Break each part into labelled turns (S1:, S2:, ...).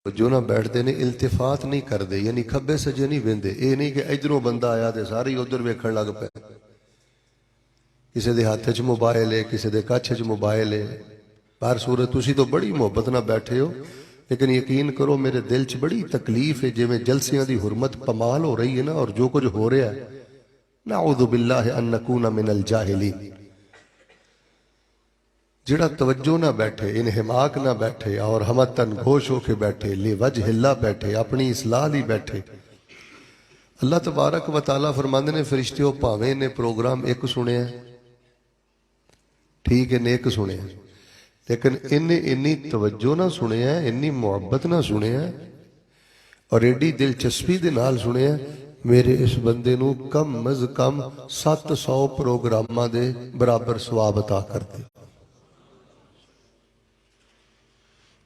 S1: جو نہ بیٹھتے ہیں التفات نہیں کرتے، یعنی کھبے سجے نہیں وہندے. یہ نہیں کہ ادھروں بندہ آیا تو سارے ہی ادھر ویکھن لگ پے. کسی دے ہاتھ چ موبائل ہے، کسی دے کچھ چ موبائل ہے. پر صورت تسی تو بڑی محبت نہ بیٹھے ہو، لیکن یقین کرو میرے دل چ بڑی تکلیف ہے جویں جلسیاں دی حرمت پمال ہو رہی ہے نا، اور جو کچھ ہو رہا ہے نعوذ باللہ ان نکون من الجاہلین. جڑا توجہ نہ بیٹھے، انہماک نہ بیٹھے اور ہمتن گھوش ہو کے بیٹھے، لی وجہ اللہ بیٹھے، اپنی اصلاح لی بیٹھے. اللہ تبارک و تعالیٰ فرماندے نے فرشتیوں پاویں نے پروگرام ایک سنے ہیں، ٹھیک ہے نیک سنے ہیں، لیکن انہیں انی توجہ نہ سنے ہیں، انی محبت نہ سنے ہیں اور ایڈی دلچسپی دے نال سنے ہیں. میرے اس بندے نو کم از کم 700 پروگراماں دے برابر ثواب عطا کر دے.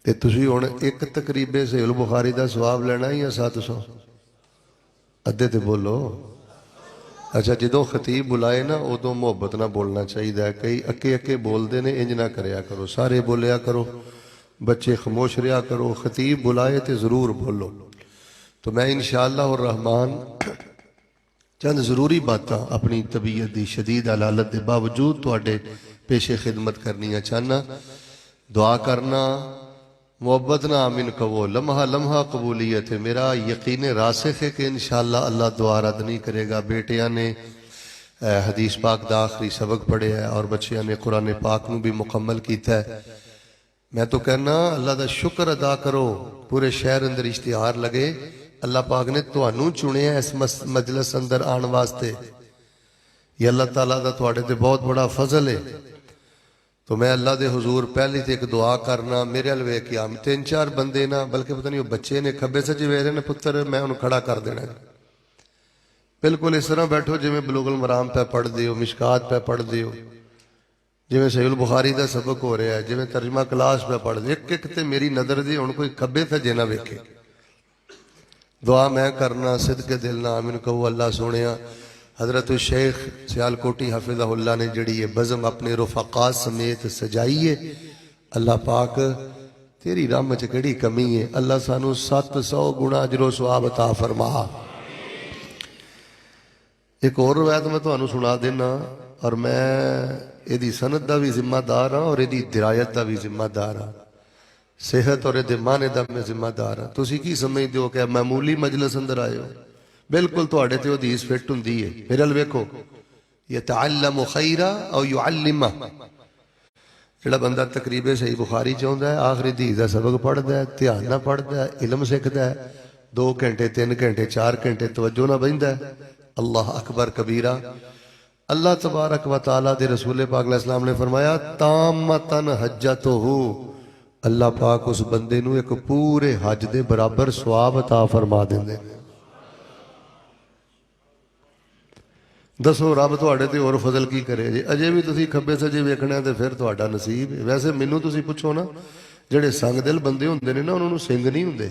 S1: تے تسی ہن ایک تقریبے صحیح البخاری دا ثواب لینا یا 700؟ ادھے تے بولو. اچھا جدوں خطیب بلائے نا ادوں محبت نہ بولنا چاہیے. کئی اکے اکے بول دے نے، انج نہ کریا کرو، سارے بولیا کرو، بچے خاموش رہیا کرو. خطیب بلائے تے ضرور بولو. تو میں انشاءاللہ الرحمن چند ضروری باتاں اپنی طبیعت دی شدید علالت دے باوجود تواڈے پیش خدمت کرنی چاہنا. دعا کرنا، محبت نہ آمین کہو، لمحہ لمحہ قبولیت ہے. میرا یقین راسخ ہے کہ انشاءاللہ اللہ دعا رد نہیں کرے گا. بیٹیاں نے حدیث پاک دا آخری سبق پڑھے ہے اور بچیاں نے قرآن پاک نو بھی مکمل کیتا ہے. میں تو کہنا اللہ دا شکر ادا کرو. پورے شہر اندر اشتہار لگے، اللہ پاک نے تانوں چنے اس مجلس اندر آن واسطے. یہ اللہ تعالیٰ دا تواڈے تے بہت بڑا فضل ہے. تو میں اللہ دے حضور پہلی تے ایک دعا کرنا. میرے الوے کیا 3-4 بندے نا، بلکہ پتہ نہیں وہ بچے نے کھبے سجے ویرے نے پتر، میں انہوں کھڑا کر دینا. بالکل اس طرح بیٹھو جی میں بلوغ المرام پہ پڑھ دیو، مشکات پہ پڑھ دیو، جی میں صحیح البخاری دا سبق ہو رہا ہے، جی میں ترجمہ کلاس پہ پڑھ دیو. ایک ایک تے میری نظر دی ان کوئی کھبے سجے نہ ویکھے. دعا میں کرنا صدق دل نہ آمین کہو. اللہ سونیا حضرت الشیخ سیالکوٹی حفظہ اللہ نے جڑی یہ بزم اپنے رفقات سمیت سجائی ہے، اللہ پاک تیری رحمت کڑی کمی ہے. اللہ سانو 700 گنا اجر و ثواب عطا فرما. ایک اور روایت میں تو سنا دینا، اور میں یہ سند دا بھی ذمہ دار ہاں اور یہ درایت دا بھی ذمہ دار ہاں، صحت اور یہ معنی دا میں ذمہ دار ہاں. تسی کی سمجھتے ہو کہ معمولی مجلس اندر آئے ہو؟ بالکل تواڈے تے حدیث فٹ ہوندی ہے. میرے ال ویکھو، یتعلم خیرا او یعلمہ. جڑا بندہ تقریب صحیح بخاری چاہتا ہے، آخری حدیث دا سبق پڑھتا ہے، دھیان نہ پڑھتا ہے، علم سیکھتا ہے، 2 گھنٹے 3 گھنٹے 4 گھنٹے توجہ نہ بہندا ہے. اللہ اکبر کبیرہ. اللہ تبارک و تعالیٰ دے رسول پاک علیہ السلام نے فرمایا تامتن حجتہ، اللہ پاک اس بندے نو ایک پورے حج دے برابر ثواب عطا فرما دیندے. دسو رب تواڈے تے اور فضل کی کرے جی؟ اجے بھی تسی کھبے سجے ویکھنا تے پھر تواڈا نصیب ہے. ویسے مینوں تسی پوچھو نا، جڑے سنگ دل بندے ہوندے نے نا انہاں نوں سنگ نہیں ہوندے.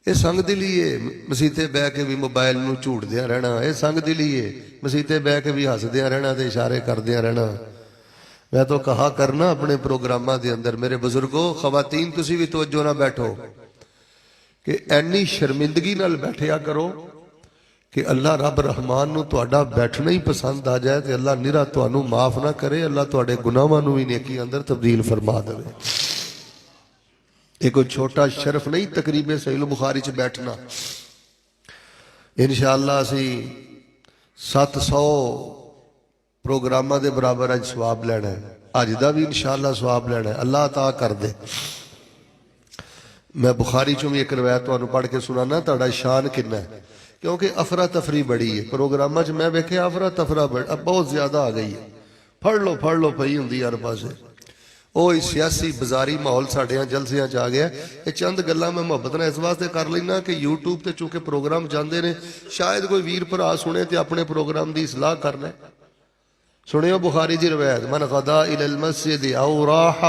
S1: یہ سنگ دلی ہے مسیتے بہ کے بھی موبائل نو جھوٹ دیا رہنا، یہ سنگ دلی ہے مسیتے بہ کے بھی ہس دیا رہنا تے اشارے کر دیا رہنا. میں تو کہا کرنا اپنے پروگراماں دے اندر میرے بزرگوں، خواتین تسی بھی توجہ نہ بیٹھو کہ اینی شرمندگی نال بیٹھیا کرو کہ اللہ رب رحمان نو تواڈا بیٹھنا ہی پسند آ جائے تے اللہ نرا تانوں معاف نہ کرے، اللہ تواڈے گناہاں نو بھی نیکی اندر تبدیل فرما دے. یہ کوئی چھوٹا شرف نہیں تقریب صحیح البخاری چ بیٹھنا. انشاءاللہ اسی 700 پروگراماں دے برابر اج ثواب لینا ہے. اج دا بھی انشاءاللہ ثواب لینا ہے، اللہ عطا کر دے. میں بخاری چوں بھی ایک روایت تانوں پڑھ کے سنانا، تہاڈا شان کتنا ہے، کیونکہ افراتفری بڑی ہے پروگراماں چ. میں ویکھیا افراتفری بہت زیادہ آ گئی ہے. پڑھ لو پئی ہوندی ہر پاسے. وہ سیاسی بازاری ماحول ساڈے جلسیاں چ آ گیا. یہ چند گلاں میں محبت نال اس واسطے کر لینا کہ یوٹیوب تے چونکہ پروگرام جاندے نے، شاید کوئی ویر بھرا سنے تے اپنے پروگرام دی اصلاح کرنا. سنیو بخاری دی روایت، من غدا الی المسجد او راح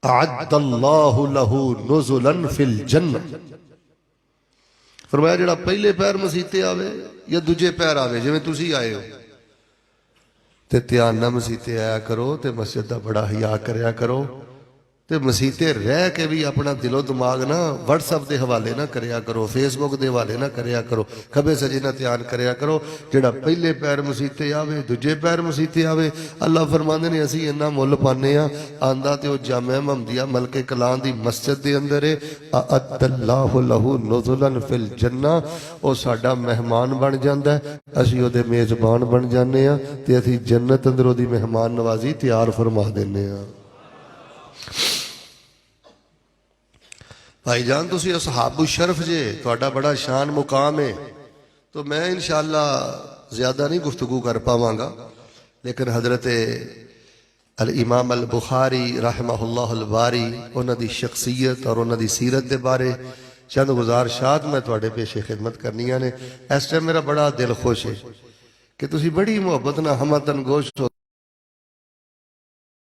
S1: اعد اللہ له نزلا فی الجنہ. فرمایا جڑا پہلے پیر مسیتے آوے یا دوجے پیر آوے جویں تسی آئے ہو تے دھیان نہ مسیتے آیا کرو تے مسجد دا بڑا حیا کریا کرو تے مسیتے رہ کے بھی اپنا دل و دماغ نا واٹس ایپ دے حوالے نہ کریا کرو، فیس بک دے حوالے نہ کریا کرو، کھبے سجے نہ دھیان کریا کرو۔ جڑا پہلے پیر مسیتے آوے دوجے پیر مسیتے آوے، اللہ فرماندے نے اسی انہا مل پانے ہاں۔ آندہ تے او جامعہ محمدیہ ملک کلان دی مسجد دے اندر اعد اللہ لہو نزلا فی الجنہ، او ساڈا مہمان بن جاندا ہے، اسی او دے میزبان بن جانے ہاں تے اسی جنت اندر او دی مہمان نوازی تیار فرما دینے ہاں۔ بھائی جان تسی اصحاب الشرف جے، تہاڈا بڑا شان مقام ہے، تو میں انشاءاللہ زیادہ نہیں گفتگو کر پاواں گا، لیکن حضرت الامام البخاری رحمہ اللہ الباری انہاں دی شخصیت اور انہاں دی سیرت دے بارے چند گزارشات میں تہاڈے پیش خدمت کرنیاں نے۔ اس ٹائم میرا بڑا دل خوش ہے کہ تسی بڑی محبت نہ ہمتن گوشت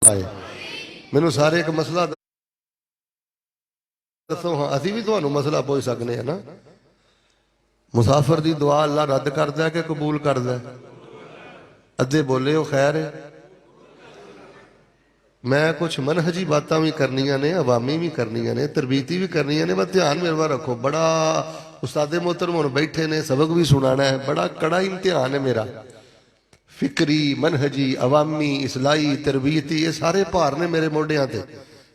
S1: آئے۔ مینوں سارے ایک مسئلہ دسو، ہاں اسی بھی تہانوں مسئلہ پوچھ سکنے ہیں نا، مسافر دی دعا اللہ رد کردا ہے کہ قبول کردا ہے؟ ادھے بولے ہو خیر ہے۔ میں کچھ منہجی باتاں بھی کرنیاں نے، عوامی بھی کرنیاں نے، تربیتی بھی کرنیاں نے، بس دھیان میرے وہاں رکھو۔ بڑا استاد محترم ہن بیٹھے نے، سبق بھی سنانا ہے، بڑا کڑا امتحان ہے میرا، فکری، منہجی، عوامی، اصلاحی، تربیتی، یہ سارے بھار نے میرے موڈیاں تے۔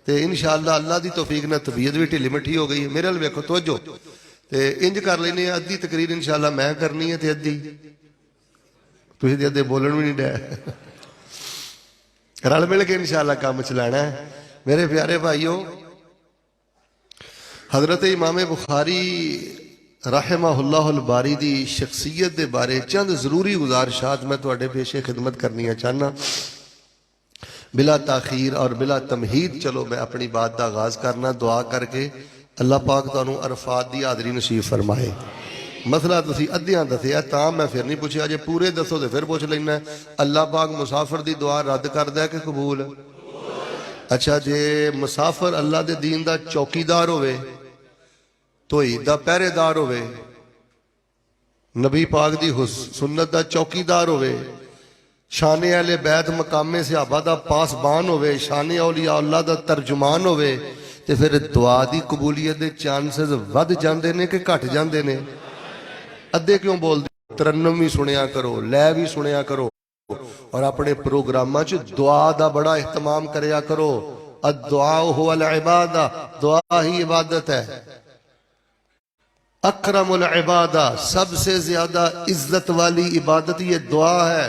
S1: تے انشاءاللہ اللہ دی توفیق نہ طبیعت بھی ٹھلی مٹھی ہو گئی ہے۔ میرے ویکھو توجہ، تے انج کر لینے ادھی تقریر انشاءاللہ میں کرنی ہے تے ادھی تسی تے ادھے بولن بھی نہیں ڈے، رل مل کے انشاءاللہ کام چلانا ہے۔ میرے پیارے بھائیوں، حضرت امام بخاری رحمہ اللہ الباری دی شخصیت دے بارے چند ضروری گزارشات میں تواڈے پیش خدمت کرنی چاہنا، بلا تاخیر اور بلا تمہید۔ چلو میں اپنی بات دا آغاز کرنا دعا کر کے، اللہ پاک تانوں عرفات دی حاضری نصیب فرمائے۔ مسئلہ تسی ادھیاں دسیا تاں میں پھر نہیں پوچھا، جے پورے دسو تے پھر پوچھ لینا ہے۔ اللہ پاک مسافر دی دعا رد کردا ہے کہ قبول؟ اچھا جے مسافر اللہ دے دین دا چوکیدار ہوئے، توحید دا پہرے دار ہوئے، نبی پاک دی سنت دا چوکیدار ہوئے، شان اہل بیت مقام صحابہ دا پاسبان ہوئے، شان اولیاء اللہ دا ترجمان ہوئے، تے پھر دعا دی قبولیت دے چانسز ود جاندے نے کہ گھٹ جاندے نے؟ ادھے کیوں بول دی؟ ترنم بھی سنیا کرو، لے بھی سنیا کرو، اور اپنے پروگرامہ چ دعا دا بڑا اہتمام کریا کرو۔ الدعاء هو العبادہ، دعا ہی عبادت ہے۔ اکرم العبادہ، سب سے زیادہ عزت والی عبادت یہ دعا ہے۔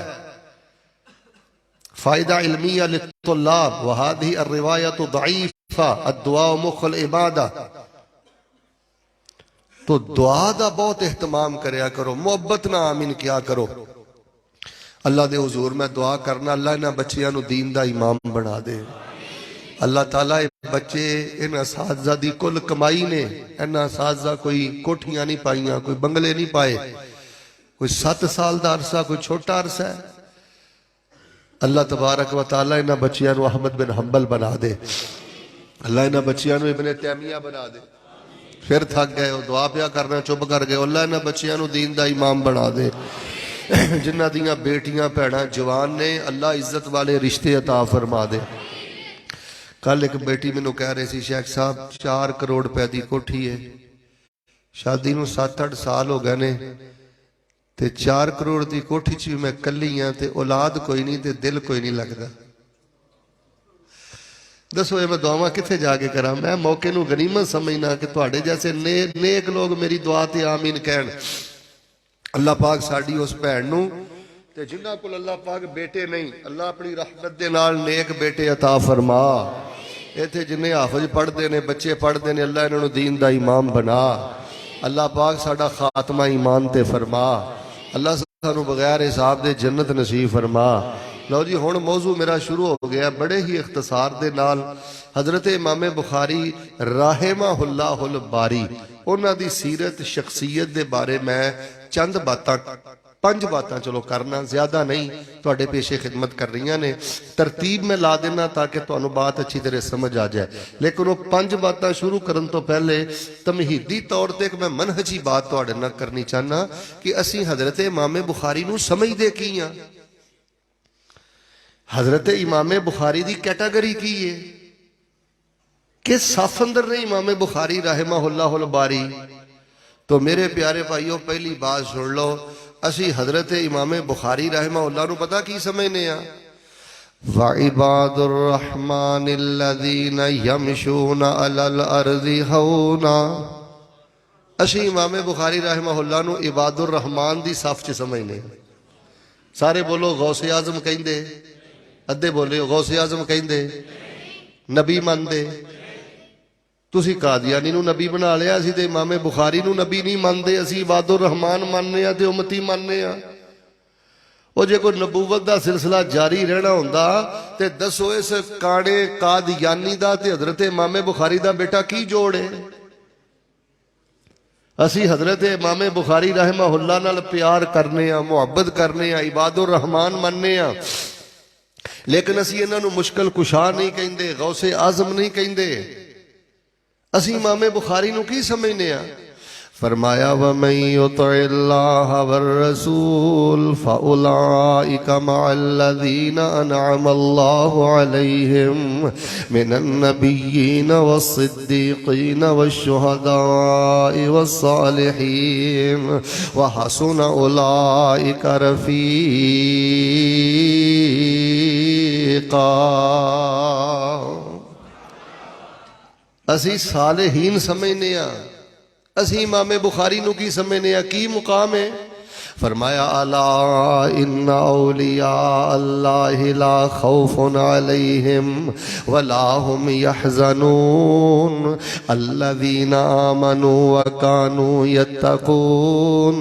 S1: فائدہ علمیہ للطلاب، وهذه الروایت ضعیفہ، الدعاء مخ العبادہ۔ تو دعا دا بہت اہتمام کریا کرو، محبت نہ آمین کیا کرو۔ اللہ دے حضور میں دعا کرنا اللہ انہاں بچیاں نو دین دا امام بنا دے۔ اللہ تعالیٰ بچے ان اساتذہ دی کل کمائی نے، ان اساتذہ کوئی کوٹھیاں نہیں پائیاں، کوئی بنگلے نہیں پائے، کوئی 7 سال دا عرصہ، کوئی چھوٹا عرصہ ہے۔ اللہ تبارک و تعالیٰ انہاں بچیاں نو احمد بن حنبل بنا دے، اللہ انہاں بچیاں نو ابن تیمیہ بنا دے۔ پھر تھک گئے ہو، دعا پیا کرنا چپ کر گئے، اللہ انہاں بچیاں نو دین دا امام بنا دے۔ جنہ دیاں بیٹیاں پیڑاں جوان نے، اللہ عزت والے رشتے عطا فرما دے۔ کل ایک بیٹی میں نو کہہ رہے سی، شیخ صاحب 4 کروڑ روپے دی کوٹھی ہے، شادی نو 7-8 سال ہو گئے نے، تے 4 کروڑ دی کوٹھی چ میں کلی ہاں، تے اولاد کوئی نہیں، تے دل کوئی نہیں لگدا۔ دسو یہ میں دعاواں کتھے جا کے کراں؟ میں موقع نو غنیمت سمجھنا کہ تواڈے جیسے نیک لوگ میری دعا تے آمین کہن۔ اللہ پاک ساڈی اس بہن نو تے جنہ کول اللہ پاک بیٹے نہیں، اللہ اپنی رحمت دے نال نیک بیٹے عطا فرما۔ ایتھے جنہیں حافظ پڑھ دے نے، بچے پڑھ دے نے، اللہ انہوں نے دین دا امام بنا۔ اللہ پاک ساڈا خاتمہ ایمان تے فرما۔ اللہ سانو بغیر حساب دے جنت نصیب فرما۔ لو جی ہن موضوع میرا شروع ہو گیا بڑے ہی اختصار دے نال۔ حضرت امام بخاری رحمہ اللہ الباری انہاں دی سیرت شخصیت دے بارے میں چند باتاں 5 باتاں چلو کرنا، زیادہ نہیں، تواڈے پیش خدمت کر رہی نے۔ ترتیب میں لا دینا تاکہ تانوں بات اچھی طرح سمجھ آ جائے، لیکن وہ 5 باتاں شروع کرن تو پہلے تمہیدی طور تے کہ میں منہجی بات تواڈے نال کرنی چاہنا کہ اسی حضرت امام بخاری نو سمجھ دے کی ہاں؟ حضرت امام بخاری دی کیٹاگری کی ہے؟ کہ صف اندر نہیں امام بخاری رحمہ اللہ الباری. تو میرے پیارے بھائیو پہلی بات سن لو, اسی حضرت امام بخاری رحمہ اللہ نو پتہ کی سمجھنے ہیں؟ وَعِبَادُ الرَّحْمَنِ الَّذِينَ يَمْشُونَ عَلَى الْأَرْضِ هَوْنًا. اسی امام بخاری رحمہ اللہ نو عباد الرحمن دی صف چ سمجھنے ہیں. سارے بولو غوث اعظم کہندے, ادھے بولے غوث اعظم کہندے, نبی مندے. تسی قادیانی نو نبی بنا لیا, اسی تے امام بخاری نو نبی نہیں مندے, اسی عباد الرحمن ماننے ہیں تے امتی ماننے ہیں. وہ جے کوئی نبوت دا سلسلہ جاری رہنا ہوندا تے دسو اس کاڑے قادیانی دا تے حضرت امام بخاری دا بیٹا کی جوڑ ہے؟ اسی حضرت امام بخاری رحمہ اللہ نال پیار کرنے ہیں, محبت کرنے ہیں, عباد الرحمن مننے ہیں, لیکن اسی انہاں نو مشکل کشا نہیں کہندے, غوث اعظم نہیں کہندے. اسی امام بخاری نو کی سمجھنے ہیں؟ فرمایا وَمَن يُطِعِ اللَّهَ وَالرَّسُولَ فَأُولَٰئِكَ مَعَ الَّذِينَ أَنْعَمَ اللَّهُ عَلَيْهِمْ مِنَ النَّبِيِّينَ وَالصِّدِّيقِينَ وَالشُّهَدَاءِ وَالصَّالِحِينَ وَحَسُنَ أُولَٰئِكَ رَفِيقًا. اسی صالحین سمجھنے ہیں, اسی امام بخاری نو کی سمجھنے ہیں, کی مقام ہے؟ فرمایا الا ان اولیاء اللہ لا خوف علیہم ولا هم يحزنون الذین آمنوا وكانوا يتقون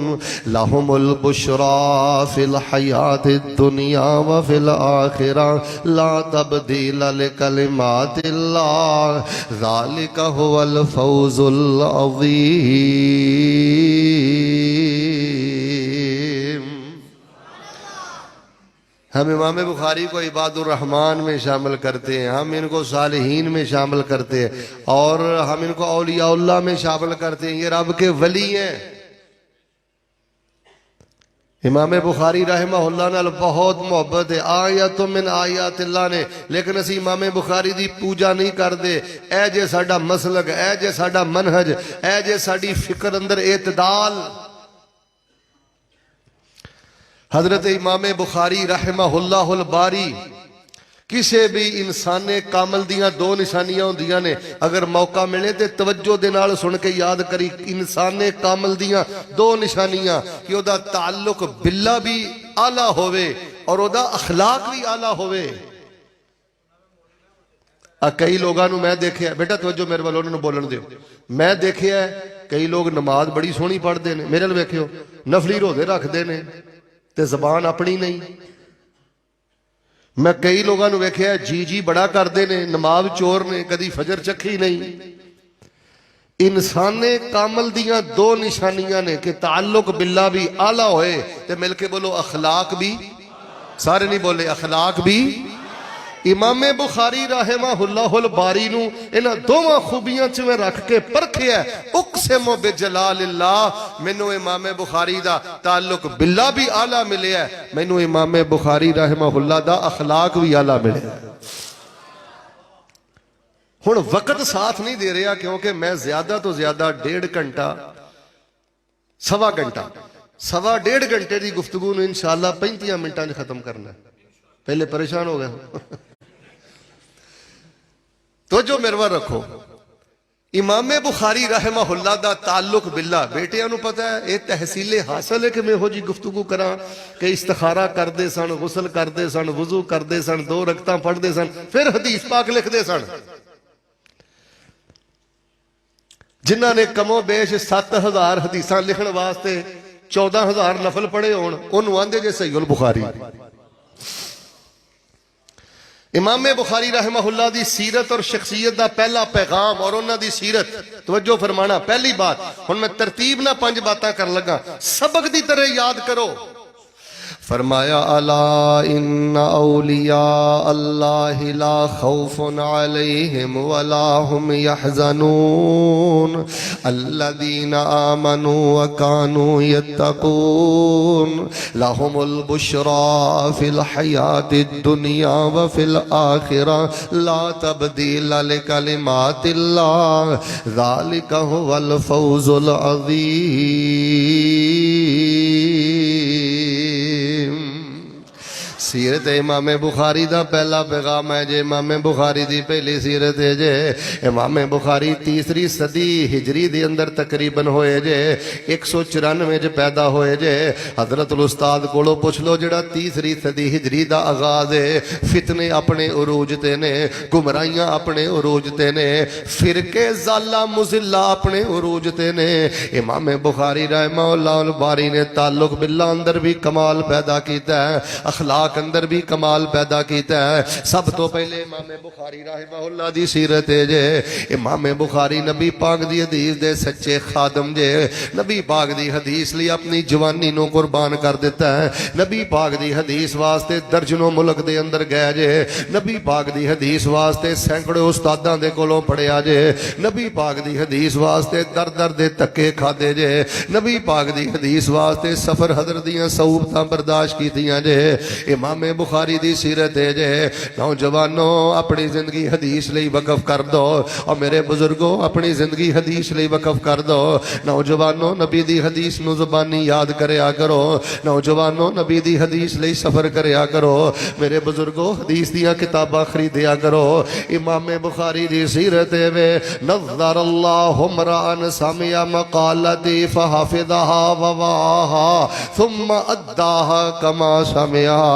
S1: لهم البشرى في الحیاة الدنیا وفي الآخرة لا تبدیل لکلمات اللہ ذلك هو الفوز العظیم. ہم امام بخاری کو عباد الرحمن میں شامل کرتے ہیں, ہم ان کو صالحین میں شامل کرتے ہیں, اور ہم ان کو اولیاء اللہ میں شامل کرتے ہیں. یہ رب کے ولی ہیں. امام بخاری رحمہ اللہ نال بہت محبت ہے, آیت من آیات اللہ نے, لیکن اسی امام بخاری دی پوجا نہیں کردے. اے جے ساڈا مسلک, اے جے ساڈا منہج, اے جے ساڈی فکر اندر اعتدال. حضرت امام بخاری رحمہ اللہ الباری کسے بھی انسان کامل دیاں دو نشانیاں ہوندیاں نے, اگر موقع ملے تے توجہ دے نال سن کے یاد کری. انسان کامل دیاں دو نشانیاں کہ او دا تعلق باللہ بھی اعلیٰ ہوئے اور او دا اخلاق بھی اعلیٰ ہوئے. کئی لوگاں نو میں دیکھے, بیٹا توجہ میرے والوں نے بولن دیو, میں دیکھے ہے کئی لوگ نماز بڑی سونی پڑھ دے نے, میرے لئے ویکھے ہو نفلی روزے رکھ دے نے تے زبان اپنی نہیں. میں کئی لوگاں نو ویکھیا ہے جی جی بڑا کر دے نے, نماز چور نے, کدی فجر چکھی نہیں. انسان کامل دیاں دو نشانیاں نے کہ تعلق باللہ بھی اعلیٰ ہوئے تے مل کے بولو اخلاق بھی, سارے نہیں بولے اخلاق بھی. امام بخاری رحمہ اللہ الباری نو انہاں دوواں خوبیاں چ میں رکھ کے پرکھیا ہے. اقسم بجلال اللہ, مینوں امام بخاری دا تعلق باللہ بھی اعلیٰ ملے ہے, مینوں امام بخاری رحمہ اللہ دا اخلاق بھی اعلیٰ ملے ہے. ہن وقت ساتھ نہیں دے رہا کیونکہ میں زیادہ تو زیادہ 1.5 گھنٹہ سوا ڈیڑھ گھنٹے دی گفتگو نو انشاءاللہ 35 منٹاں ختم کرنا ہے. پہلے پریشان ہو گئے تو جو میرے رکھو. امام بخاری رحمہ اللہ دا تعلق باللہ, بیٹیاں نو پتہ ہے یہ تحصیل حاصل ہے کہ میں ہو جی گفتگو کراں کہ استخارہ کر دے سن, غسل کر دے سن, وضو کر دے سن, 2 رکعتاں پڑھ دے سن, پھر حدیث پاک لکھ دے سن. جنہاں نے کم و بیش 7000 حدیثاں لکھن واسطے 14000 نفل پڑھے ہون, انہوں آندے جے صحیح البخاری. امام بخاری رحمہ اللہ دی سیرت اور شخصیت دا پہلا پیغام اور انہاں دی سیرت, توجہ فرمانا. پہلی بات, ہن میں ترتیب نہ 5 باتاں کر لگا, سبق دی طرح یاد کرو. فرمایا الا ان اولیاء اللہ لا خوف علیہم ولا هم يحزنون الذین آمنوا وكانوا يتقون لهم البشرى في الحیاة الدنیا وفي الآخرة لا تبدیل لکلمات اللہ ذلك هو الفوز العظیم۔ سیرت امام بخاری دا پہلا پیغام ہے جے امام بخاری دی پہلی سیرت ہے جے امام بخاری تیسری صدی ہجری دی اندر تقریباً ہوئے جے 194 جے پیدا ہوئے جے۔ حضرت الاستاد کولو پوچھ لو جڑا تیسری صدی ہجری دا آغاز ہے، فتنے اپنے عروج تے نے، گمراہیاں اپنے عروج تے نے، فرقے ضالہ مضلہ اپنے عروج تے نے۔ امام بخاری رحمہ اللہ الباری نے تعلق باللہ اندر بھی کمال پیدا کیتا ہے، اخلاق اندر بھی کمال پیدا کیتا ہے۔ سب تو پہلے امام بخاری رحمہ اللہ دی سیرت ہے جے امام بخاری نبی پاک دی حدیث دے سچے خادم جے۔ نبی پاک دی حدیث لی اپنی جوانی نو قربان کر دیتا ہے۔ نبی پاک دی حدیث واسطے درجنوں ملک دے اندر گیا جے۔ نبی پاک دی حدیث واسطے سینکڑے استاداں دے کولوں پڑھیا جے۔ نبی پاک دی حدیث واسطے در در دے تکے کھادے جے۔ نبی پاک دی حدیث واسطے سفر حضر دیاں صعوبتاں برداشت کیتیاں جے۔ امام بخاری دی سیرت ہے جے۔ نوجوانوں اپنی زندگی حدیث لئی وقف کر دو، اور میرے بزرگوں اپنی زندگی حدیث لئی وقف کر دو۔ نوجوانوں نبی دی حدیث نو زبانی یاد کریا کرو، نوجوانوں نبی دی حدیث لئی سفر کریا کرو، میرے بزرگوں حدیث دیا کتاباں خریدیا کرو۔ امام بخاری دی سیرت ہے وے نظر اللہ امرأن سمع مقالتی فحفظها وواها ثم اداها کما سمعا۔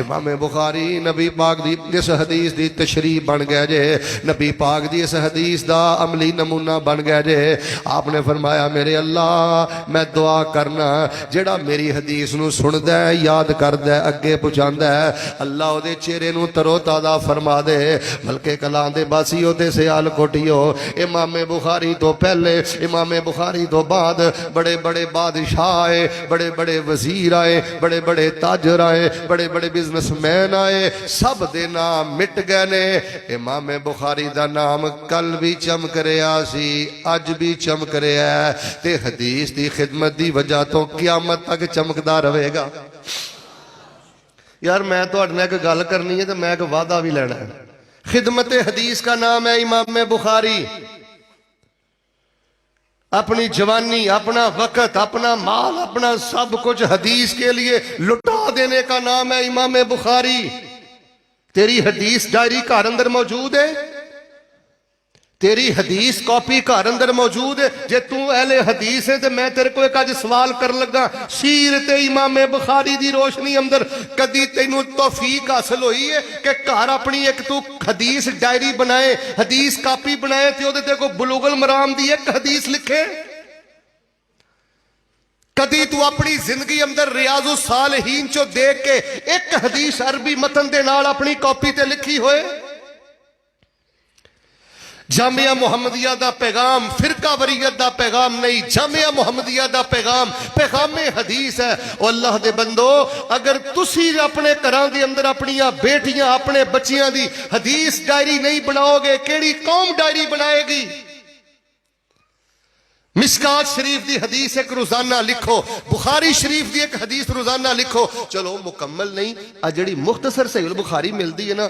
S1: امام بخاری نبی پاک دی اس حدیث دی تشریح بن گیا جے، نبی پاک دی اس حدیث دا عملی نمونہ بن گیا جے۔ آپ نے فرمایا میرے اللہ میں دعا کرنا جڑا میری حدیث نو سن دے یاد کر دے اگے پہنچاندا ہے، اللہ او دے چہرے نو ترو تازہ فرما دے، بلکہ کلام دے باسیو تے سیال کوٹیو۔ امام بخاری تو پہلے امام بخاری تو بعد بڑے بڑے بادشاہ آئے، بڑے بڑے وزیر آئے، بڑے بڑے تاجر آئے، بڑے بڑے بزنس مین آئے، سب دے نام مٹ گئے نے۔ امام بخاری دا نام کل بھی چمک رہا سی، اج بھی چمک رہا ہے، تے حدیث دی خدمت دی وجہ تو قیامت تک چمکدا رہے گا۔ یار میں تو اٹھنے ایک گل کرنی ہے تو میں ایک وعدہ بھی لینا ہے۔ خدمت حدیث کا نام ہے امام بخاری۔ اپنی جوانی، اپنا وقت، اپنا مال، اپنا سب کچھ حدیث کے لیے لٹا دینے کا نام ہے امام بخاری۔ تیری حدیث ڈائری گھر اندر موجود ہے، تیری حدیث کاپی گھر اندر موجود ہے۔ جے تو اہل حدیث ہے تو میں تیرے کو ایک آج سوال کر لگا، سیرت امام بخاری دی روشنی اندر کدی تینوں توفیق حاصل ہوئی ہے کہ گھر اپنی ایک تو حدیث ڈائری بنائے، حدیث کاپی بنائے تے اودے تے کو بلوغ المرام دی ایک حدیث لکھے؟ کدی تو اپنی زندگی اندر ریاض الصالحین چو دیکھ کے ایک حدیث عربی متن دے نال اپنی کاپی تے لکھی ہوئے؟ جامعہ محمدیہ دا پیغام فرقہ وریت دا پیغام نہیں، جامعہ محمدیہ دا پیغام پیغام حدیث ہے۔ او اللہ دے بندو، اگر تسی اپنے گھراں دے اندر اپنیاں بیٹیاں اپنے بچیاں دی حدیث ڈائری نہیں بناؤ گے، کیڑی قوم ڈائری بنائے گی؟ مشکات شریف دی حدیث ایک روزانہ لکھو، بخاری شریف دی ایک حدیث روزانہ لکھو۔ چلو مکمل نہیں، جڑی مختصر صحیح البخاری ملدی ہے نا،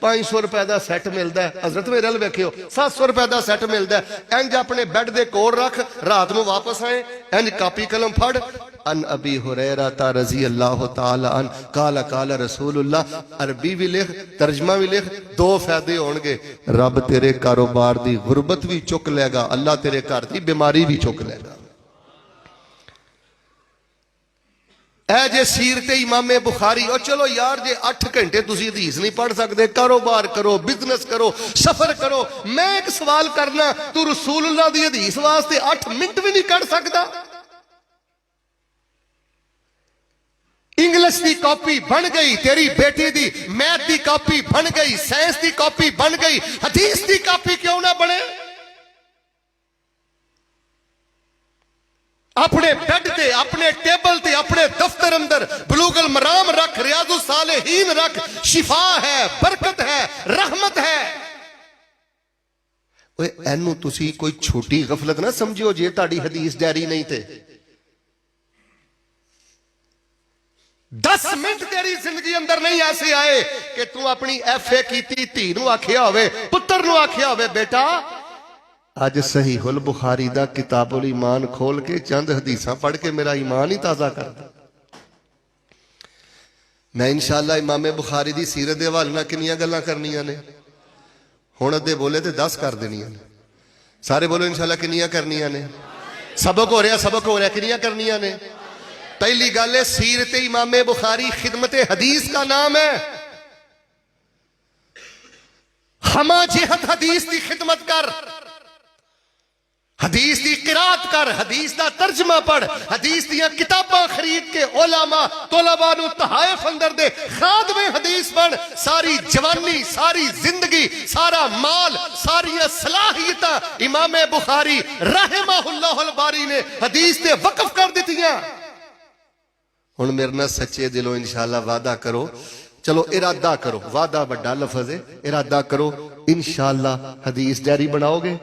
S1: 500 روپے دا سیٹ ملدا ہے، حضرت میرے ال ویکھیو 700 روپے دا سیٹ ملدا ہے۔ انج اپنے بیڈ دے کول رکھ، رات نو واپس آئے، انج کاپی قلم پھڑ، ان ابی ہریرہ رضی اللہ تعالی عنہ قال قال رسول اللہ، عربی بھی لکھ ترجمہ بھی لکھ۔ دو فائدے ہون گے، رب تیرے کاروبار دی غربت بھی چک لے گا، اللہ تیرے گھر دی بیماری بھی چک لے گا۔ اے جے سیرت امام بخاری، اور چلو یار جے 8 گھنٹے تسی حدیث نہیں پڑھ سکتے، کاروبار کرو، بزنس کرو، سفر کرو، میں ایک سوال کرنا، تو رسول اللہ دی حدیث واسطے 8 منٹ بھی نہیں کر سکتا؟ انگلش دی کاپی بن گئی، تیری بیٹی دی میتھ دی کاپی بن گئی، سائنس دی کاپی بن گئی، حدیث دی کاپی کیوں نہ بنے؟ اپنے بیڈ تے، اپنے ٹیبل تے، اپنے دفتر اندر بلوغ المرام رکھ، ریاض الصالحین رکھ، شفا ہے، برکت ہے، رحمت ہے۔ اینو تسی کوئی چھوٹی غفلت نہ سمجھو جے تاڑی حدیث ڈیری نہیں تے۔ 10 منٹ تیری زندگی اندر نہیں ایسے آئے کہ تو اپنی ایف اے کیتی تھی نو آکھیا ہوئے، پتر نو آکھیا ہوئے بیٹا آج صحیح البخاری دا کتاب الایمان کھول کے چند حدیثاں پڑھ کے میرا ایمان ہی تازہ کر دا۔ میں انشاءاللہ امام بخاری دی سیرت دے حوالے نال کنیاں گلاں کرنیاں نے، ہن ادھے بولے تے 10 کر دینیاں نے۔ سارے بولو انشاءاللہ کنیاں کرنیاں نے؟ سبق ہو رہا کنیاں کرنیاں نے؟ پہلی گل ہے سیرت امام بخاری خدمت حدیث کا نام ہے۔ ہما جہت حدیث دی خدمت کر، حدیث دی قرات کر، حدیث دا ترجمہ پڑھ، حدیث دیاں کتاباں خرید کے علماء طلباء نو تحائف اندر دے، خادم حدیث بن، ساری جوانی، ساری زندگی، سارا مال، ساری صلاحیتاں امام بخاری رحمہ اللہ الباری نے حدیث دے وقف کر دیتیاں۔ ہن میرے نال سچے دلوں انشاءاللہ وعدہ کرو، چلو ارادہ کرو، وعدہ بڑا لفظ ہے، ارادہ کرو انشاءاللہ حدیث ڈائری بناؤ گے؟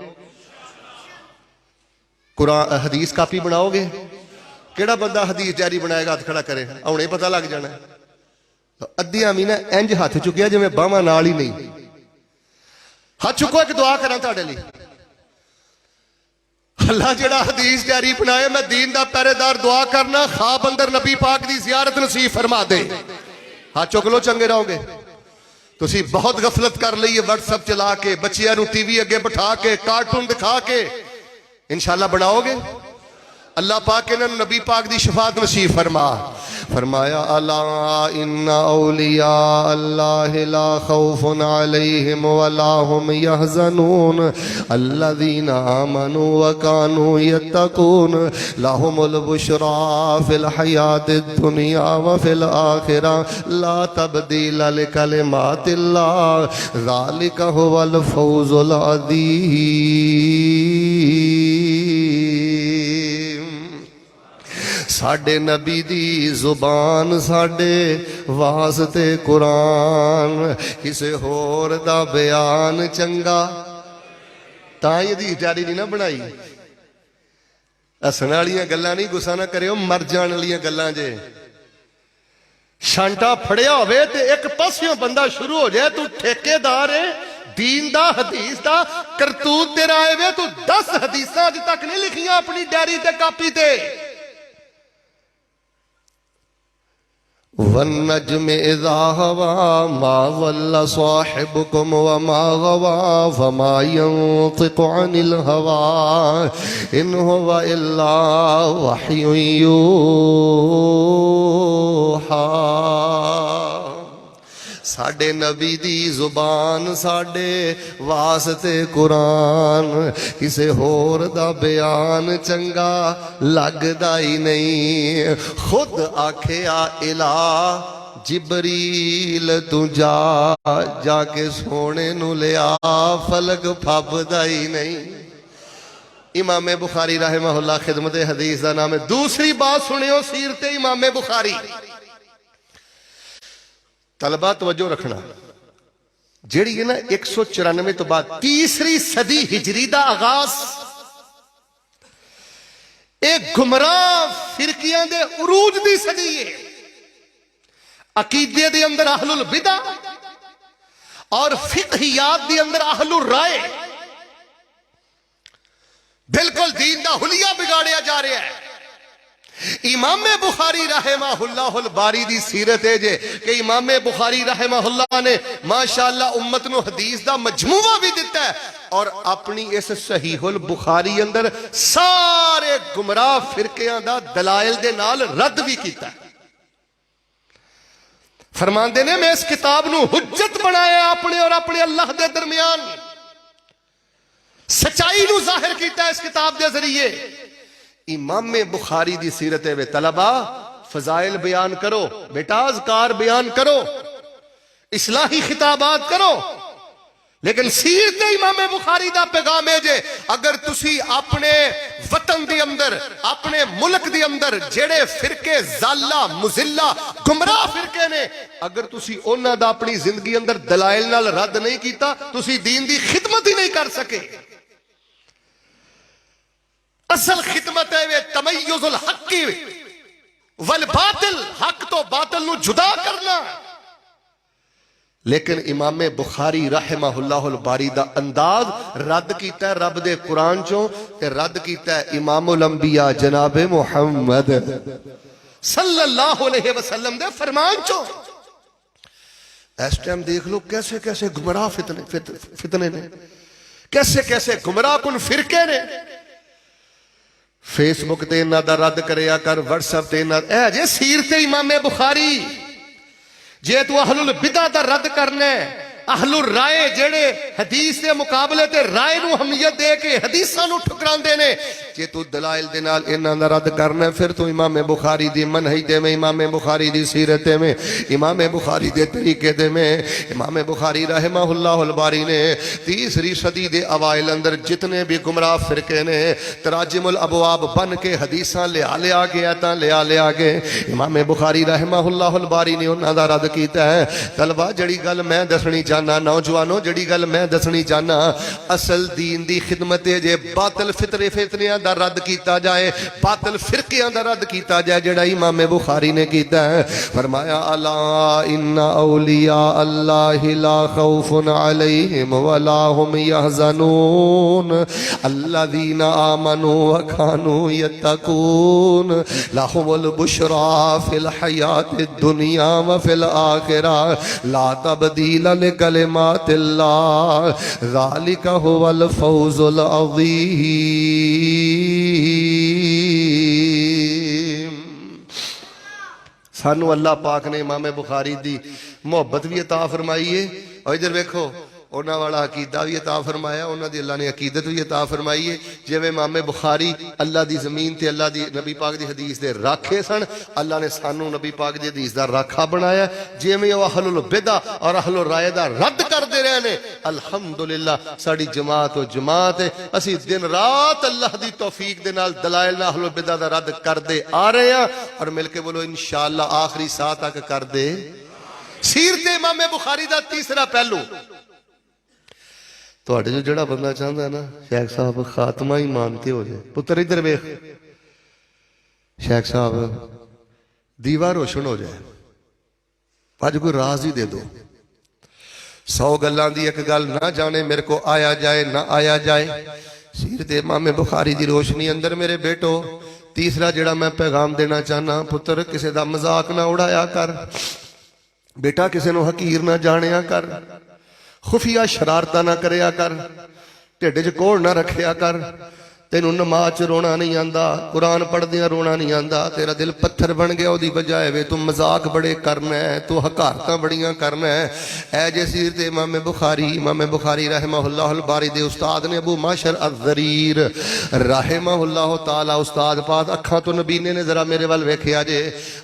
S1: قرآن حدیث کاپی بناؤ گے؟ کیڑا بندہ حدیث ڈائری بنائے گا ہاتھ کھڑا کرے، اونے پتہ لگ جانا ہے۔ تو ادھیاں بھی نا انج ہاتھ چکیا جے میں باواں نال ہی نہیں۔ ہاتھ چکو ایک دعا کراں تہاڈے لئی، اللہ جڑا حدیث ڈائری بنائے میں دین دا پہرے دار دعا کرنا خواب اندر نبی پاک دی زیارت نصیب فرما دے۔ ہاتھ چک لو چنگے رہو گے۔ تسی بہت غفلت کر لئی ہے واٹس ایپ چلا کے، بچیاں نو ٹی وی اگے بٹھا کے، کارٹون دکھا کے، انشاءاللہ بناؤ گے؟ اللہ پاک نے نبی پاک دی شفاعت نصیب فرمایا الا ان اولیاء اللہ لا خوف علیہم ولا هم يحزنون الذین آمنوا وكانوا يتقون لهم البشرى في الحیاة الدنیا وفي الآخرة لا تبدیل لکلمات اللہ ذلك هو الفوز العظیم۔ ساڑھے نبی دی زبان ساڑھے واسطے قرآن، کسے ہور دا بیان چنگا تاں یہ دی ڈائری نہیں نہ بنائی۔ ہسن والیاں گلاں نہیں، غصہ نہ کرے، مر جان والیاں گلاں جے۔ شانٹا پھڑیا ہوئے تے ایک پاسیوں بندہ شروع ہو جائے، تو ٹھیکے دار ہے دین دا حدیث دا، کرتوت تیرا آئے ہوئے تو 10 حدیثاں اج تک نہیں لکھیاں اپنی ڈائری تے کاپی تے۔ والنجم اذا ہوا ما ضل صاحبكم وما غوا فما ينطق عن الهوى ان هو الا وحي يوحى۔ ساڑھے نبی دی زبان ساڑھے واسطے قرآن، کسے ہور دا بیان چنگا لگ دائی نہیں۔ خود آکھیا الہ جبریل تو جا کے سونے نو لیا فلک پھب دائی نہیں۔ امام بخاری رحمہ اللہ خدمت حدیث دا نام ہے۔ دوسری بات سنیو سیرت امام بخاری، طلبہ توجہ رکھنا، جیڑی ہے نا 194 تو بعد تیسری صدی ہجری دا آغاز، ایک گمراہ فرقیاں دے عروج دی صدی ہے۔ عقیدے دے اندر اہل البدع اور فقہیات دے اندر اہل الرائے، بالکل دین دا حلیہ بگاڑیا جا رہا ہے۔ امام بخاری رحمہ اللہ الباری دی سیرت ہے جے کہ امام بخاری رحمہ اللہ نے ماشاءاللہ امت نو حدیث دا مجموعہ بھی دیتا ہے، اور اپنی اس صحیح البخاری اندر سارے گمراہ فرقیاں دا دلائل دے نال رد بھی کیتا ہے۔ فرماندے نے میں اس کتاب نو حجت بنایا اپنے اور اپنے اللہ دے درمیان، سچائی نو ظاہر کیتا ہے اس کتاب دے ذریعے۔ امام بخاری دی سیرت ہے طلبہ فضائل بیان کرو، بیٹا اذکار بیان کرو، اصلاحی خطابات کرو، لیکن سیرت امام بخاری دا پیغام ہے جے اگر تسی اپنے وطن دے اندر اپنے ملک دے اندر جڑے فرقے ضالہ مضلہ گمراہ فرقے نے اگر تسی انہاں دا اپنی زندگی اندر دلائل نال رد نہیں کیتا تسی دین دی خدمت ہی نہیں کر سکے. اصل خدمت ہے وہ تمیز الحق والباطل، حق تو باطل نو جدا کرنا. لیکن امام بخاری رحمہ اللہ الباری دا انداز رد کیتا ہے رب دے قرآن چوں تے رد کیتا ہے امام الانبیاء جناب محمد صلی اللہ علیہ وسلم دے فرمان چوں. اس ٹائم دیکھ لو کیسے کیسے گمراہ فتنے نے، کیسے کیسے گمراہ کن فرقے نے. فیس بک تے انہاں دا رد کریا کر، واٹس ایپ تے انہاں اے جے سیرت امام بخاری. جے تو اہل البدع دا رد کرنا ہے، اہل الرائے جڑے حدیث دے مقابلے تے رائے نو اہمیت دے کے حدیثاں نو ٹھکراندے نے، جے تو دلائل دے نال انہاں دا رد کرنا ہے پھر تو امام بخاری دی منہج دے میں، امام بخاری دی سیرت دے میں، امام بخاری دے طریقے دے میں. امام بخاری رحمہ اللہ الباری نے تیسری صدی دے اوائل اندر جتنے بھی گمراہ فرقے نے تراجم الابواب بن کے حدیثاں لیا گیا تا لیا گئے. امام بخاری رحمہ اللہ الباری نے انہاں دا رد کیتا ہے. طلبہ جڑی گل میں دسنی چاہنا، نوجوانوں جڑی گل میں دسنی چاہنا، اصل دین دی خدمت ہے جے باطل فتنیاں دا رد کیتا جائے، باطل فرقیاں دا رد کیتا جائے جڑا امام بخاری نے کیتا ہے. فرمایا الا ان اولیاء اللہ لا خوف علیہم ولا هم يحزنون الذین آمنوا وكانوا يتقون لهم البشرى في الحیاة الدنیا وفي الآخرة لا تبدیل لکلمات اللہ ذالک هو الفوز العظیم. سانو اللہ پاک نے امام بخاری دی محبت بھی عطا فرمائی ہے، اور ادھر دیکھو انہاں والا عقیدہ بھی عطا فرمایا، انہاں دی اللہ نے عقیدت بھی عطا فرمائی ہے. جویں امام بخاری اللہ دی زمین تے اللہ دی نبی پاک دی حدیث دے راکھے سن، اللہ نے سانو نبی پاک دی حدیث دا راکھا بنایا. جویں وہ اہل البدع اور اہل الرائے دا رد کردے رہے نے، الحمدللہ ساڈی جماعت و جماعت ہے، اسی دن رات اللہ دی توفیق دے نال دلائل نال اہل البدع دا رد کردے آ رہے ہیں، اور مل کے بولو انشاءاللہ آخری ساعت تک کر دے. سیرت امام بخاری دا تیسرا پہلو، تو جو جڑا بندہ چاہتا ہے نا شیخ صاحب خاتمہ ہی مانتے ہو جائے، پتر ادھر ویکھ شیخ صاحب دیوار روشن ہو جائے، آج کوئی راز ہی دے دو، 100 گلان دی ایک گل نہ جانے میرے کو آیا جائے نہ آیا جائے. سیرت امام بخاری دی روشنی اندر میرے بیٹو تیسرا جڑا میں پیغام دینا چاہنا، پتر کسے دا مذاق نہ اڑایا کر، بیٹا کسے نو حقیر نہ جانیا کر، خفیہ شرارتہ نہ کریا کر، ٹھڈ چ کوڑ نہ رکھیا کر. تینوں نماز چ رونا نہیں آندا، قرآن پڑھ دیاں رونا نہیں آندا، تیرا دل پتھر بن گیا دی بجائے وے تو مذاق بڑے کرنا ہے، تو حکارتاں بڑیاں کرنا ہے. اے جے سیرت امام بخاری رحمہ اللہ الباری دے استاد نے ابو معشر الضریر رحمہ اللہ تعالی استاد پاک اکھاں تو نبینے نے ذرا میرے وال ویکھیا جے،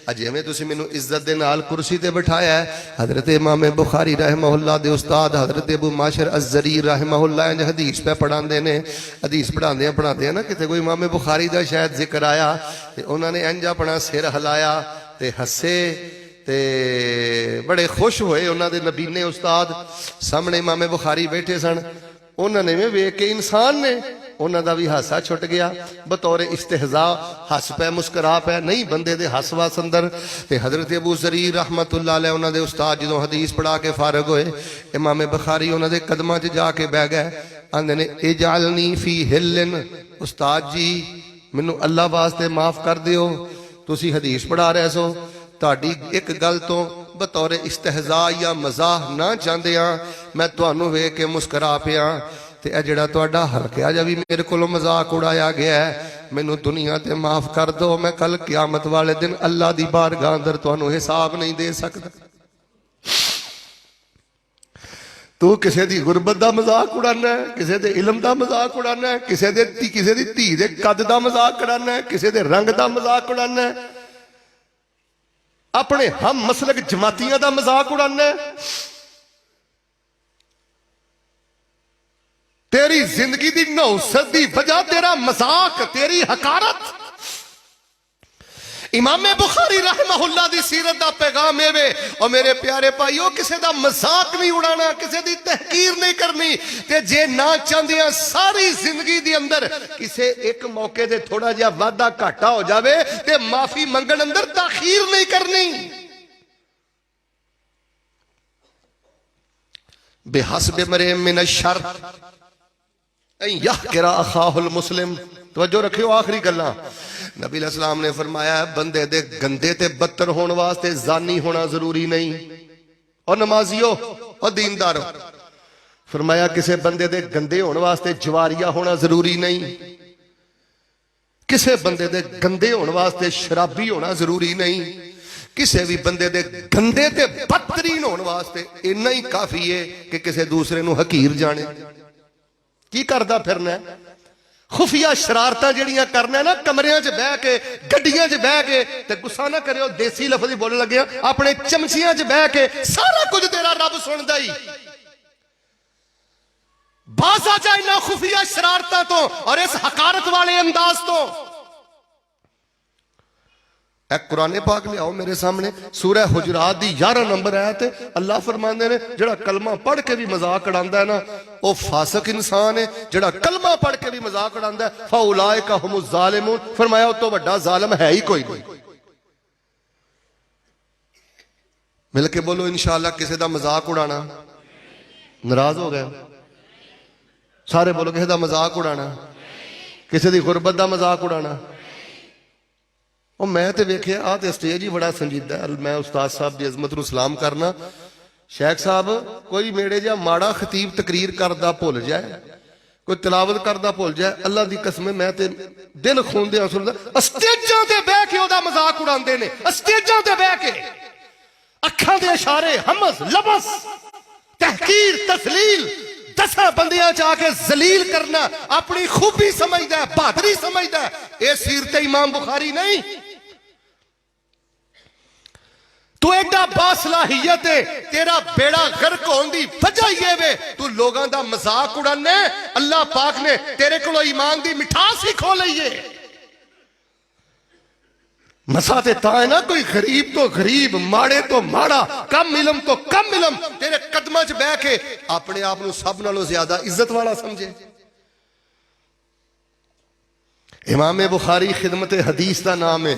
S1: اجے میں تسی مینوں عزت دے نال کرسی تے بٹھایا ہے. حضرت امام بخاری رحمہ اللہ دے استاد حضرت ابو معشر الضریر رحمہ اللہ انج حدیث پہ پڑھاندے نے، حدیث پڑھاندے پڑھاندے نا کتے کوئی امام بخاری دا شاید ذکر آیا تے انہوں نے انج اپنا سر ہلایا تے ہسے تے بڑے خوش ہوئے. انہوں نے نبینے استاد سامنے امام بخاری بیٹھے سن، انہوں نے میں ویکھ کے انسان نے انہوں دا بھی ہاسا چھٹ گیا، بطور استہزاء ہس پہ مسکرا پہ نہیں بندے دے ہس واس اندر. تے حضرت ابو ذریر رحمت اللہ علیہ انہوں دے استاد جدوں حدیث پڑھا کے فارغ ہوئے، امام بخاری انہوں دے قدماں چ جا کے بیٹھ گئے، آندے نے اجعلنی فی ہلن، استاد جی منو اللہ واسطے معاف کر دیو، تسی حدیث پڑھا رہے سو، تہاڈی ایک گل تو بطور استہزاء یا مزاح نہ چاہندیاں میں تانوں ویکھ کے مسکرا پیاں، تے اے جڑا تہاڈا ہلکا جا بھی میرے کولوں مذاق اڑایا گیا ہے مینوں دنیا تے معاف کر دو، میں کل قیامت والے دن اللہ دی بارگاہ اندر تانوں حساب نہیں دے سکدا. تو کسے دی غربت دا مذاق اڑانا ہے، کسے دے علم دا مذاق اڑانا ہے، کسے دی دھی دے قد دا مذاق اڑانا ہے، کسے دے رنگ دا مذاق اڑانا ہے، اپنے ہم مسلک جماعتیاں دا مذاق اڑانا ہے. تیری زندگی دی نوست دی وجہ تیرا مذاق، تیری حقارت۔ امام بخاری رحمہ اللہ دی سیرت دا پیغام ہے اور میرے پیارے بھائیو کسے دا مذاق نہیں اڑانا، کسے دی تحقیر نہیں کرنی، تے جے نہ چاندیاں ساری زندگی دی اندر کسے ایک موقع دے تھوڑا جہا وعدہ گھاٹا ہو جاوے تے معافی منگن اندر تاخیر نہیں کرنی۔ بحسب امرئ من الشر ان یحقر اخاہ المسلم۔ توجہ رکھیو آخری گلاں، نبی علیہ السلام نے فرمایا بندے دے گندے تے بدتر ہون واسطے زانی ہونا ضروری نہیں، اور نمازیو اور دیندارو، فرمایا کسے بندے دے گندے ہون واسطے جواریہ ہونا ضروری نہیں، کسے بندے دے گندے ہون واسطے شرابی ہونا ضروری نہیں، کسے بھی بندے دے گندے تے بدترین ہون واسطے اتنا ہی کافی ہے کہ کسے دوسرے نو حقیر جانے۔ کی کردہ پھرنا ہے؟ خفیہ شرارتاں جڑیاں کرنا ہے نا، کمریاں چ بہ کے گڈیاں چ بہ کے، تے غصہ نہ کریو دیسی لفظ ہی بولنے لگے اپنے چمچیاں چ بہ کے سارا کچھ تیرا رب سندا ہی۔ باز آ جائے نہ خفیہ شرارتاں تو اور اس حقارت والے انداز تو۔ ایک قرآن پاک لے آؤ میرے سامنے، سورہ حجرات دی 11 نمبر آیت ہے۔ اللہ فرماندے نے جڑا کلمہ پڑھ کے بھی مذاق اڑاندا ہے نا وہ فاسق انسان ہے، جڑا کلمہ پڑھ کے بھی مذاق اڑاندا ہے فاولئک ھم الظالمون، فرمایا وہ تو بڑا ظالم ہے ہی کوئی نہیں۔ مل کے بولو انشاءاللہ کسی دا مذاق اڑانا، ناراض ہو گئے سارے بولو کسی دا مذاق اڑانا، کسی دی غربت دا مذاق اڑانا۔ اور میں تے ویکھیا آ تے سٹیج ہی بڑا سنجیدہ ہے، میں استاد صاحب دی عظمت نو سلام کرنا۔ شیخ صاحب کوئی میڑے جا ماڑا خطیب تقریر کردہ بھول جائے، کوئی تلاوت کردہ بھول جائے، اللہ دی قسم میں تے دل خون دے آنسو اسٹیجاں تے بہ کے او دا مذاق اڑاندے نے، اسٹیجاں تے بہ کے اکھاں دے اشارے، ہمس لبس، تحقیر، تسلیل، 10 بندیاں چاہ کے ذلیل کرنا اپنی خوبی سمجھدا ہے، بہادری سمجھدا ہے۔ اے سیرت امام بخاری نہیں۔ تو ایڈا باصلاحیت ہے، تیرا بیڑا غرق ہون دی وجہ یہ وے تو لوگاں دا مذاق اڑانے، اللہ پاک نے تیرے کولو ایمان دی مٹھاس ہی کھو لئیے۔ مساتے تا ہے نا کوئی غریب تو غریب، ماڑے تو ماڑا، کم علم تو کم علم تیرے قدمہ چ بہ کے اپنے آپ نو سب نالوں زیادہ عزت والا سمجھے۔ امام بخاری خدمت حدیث دا نام ہے،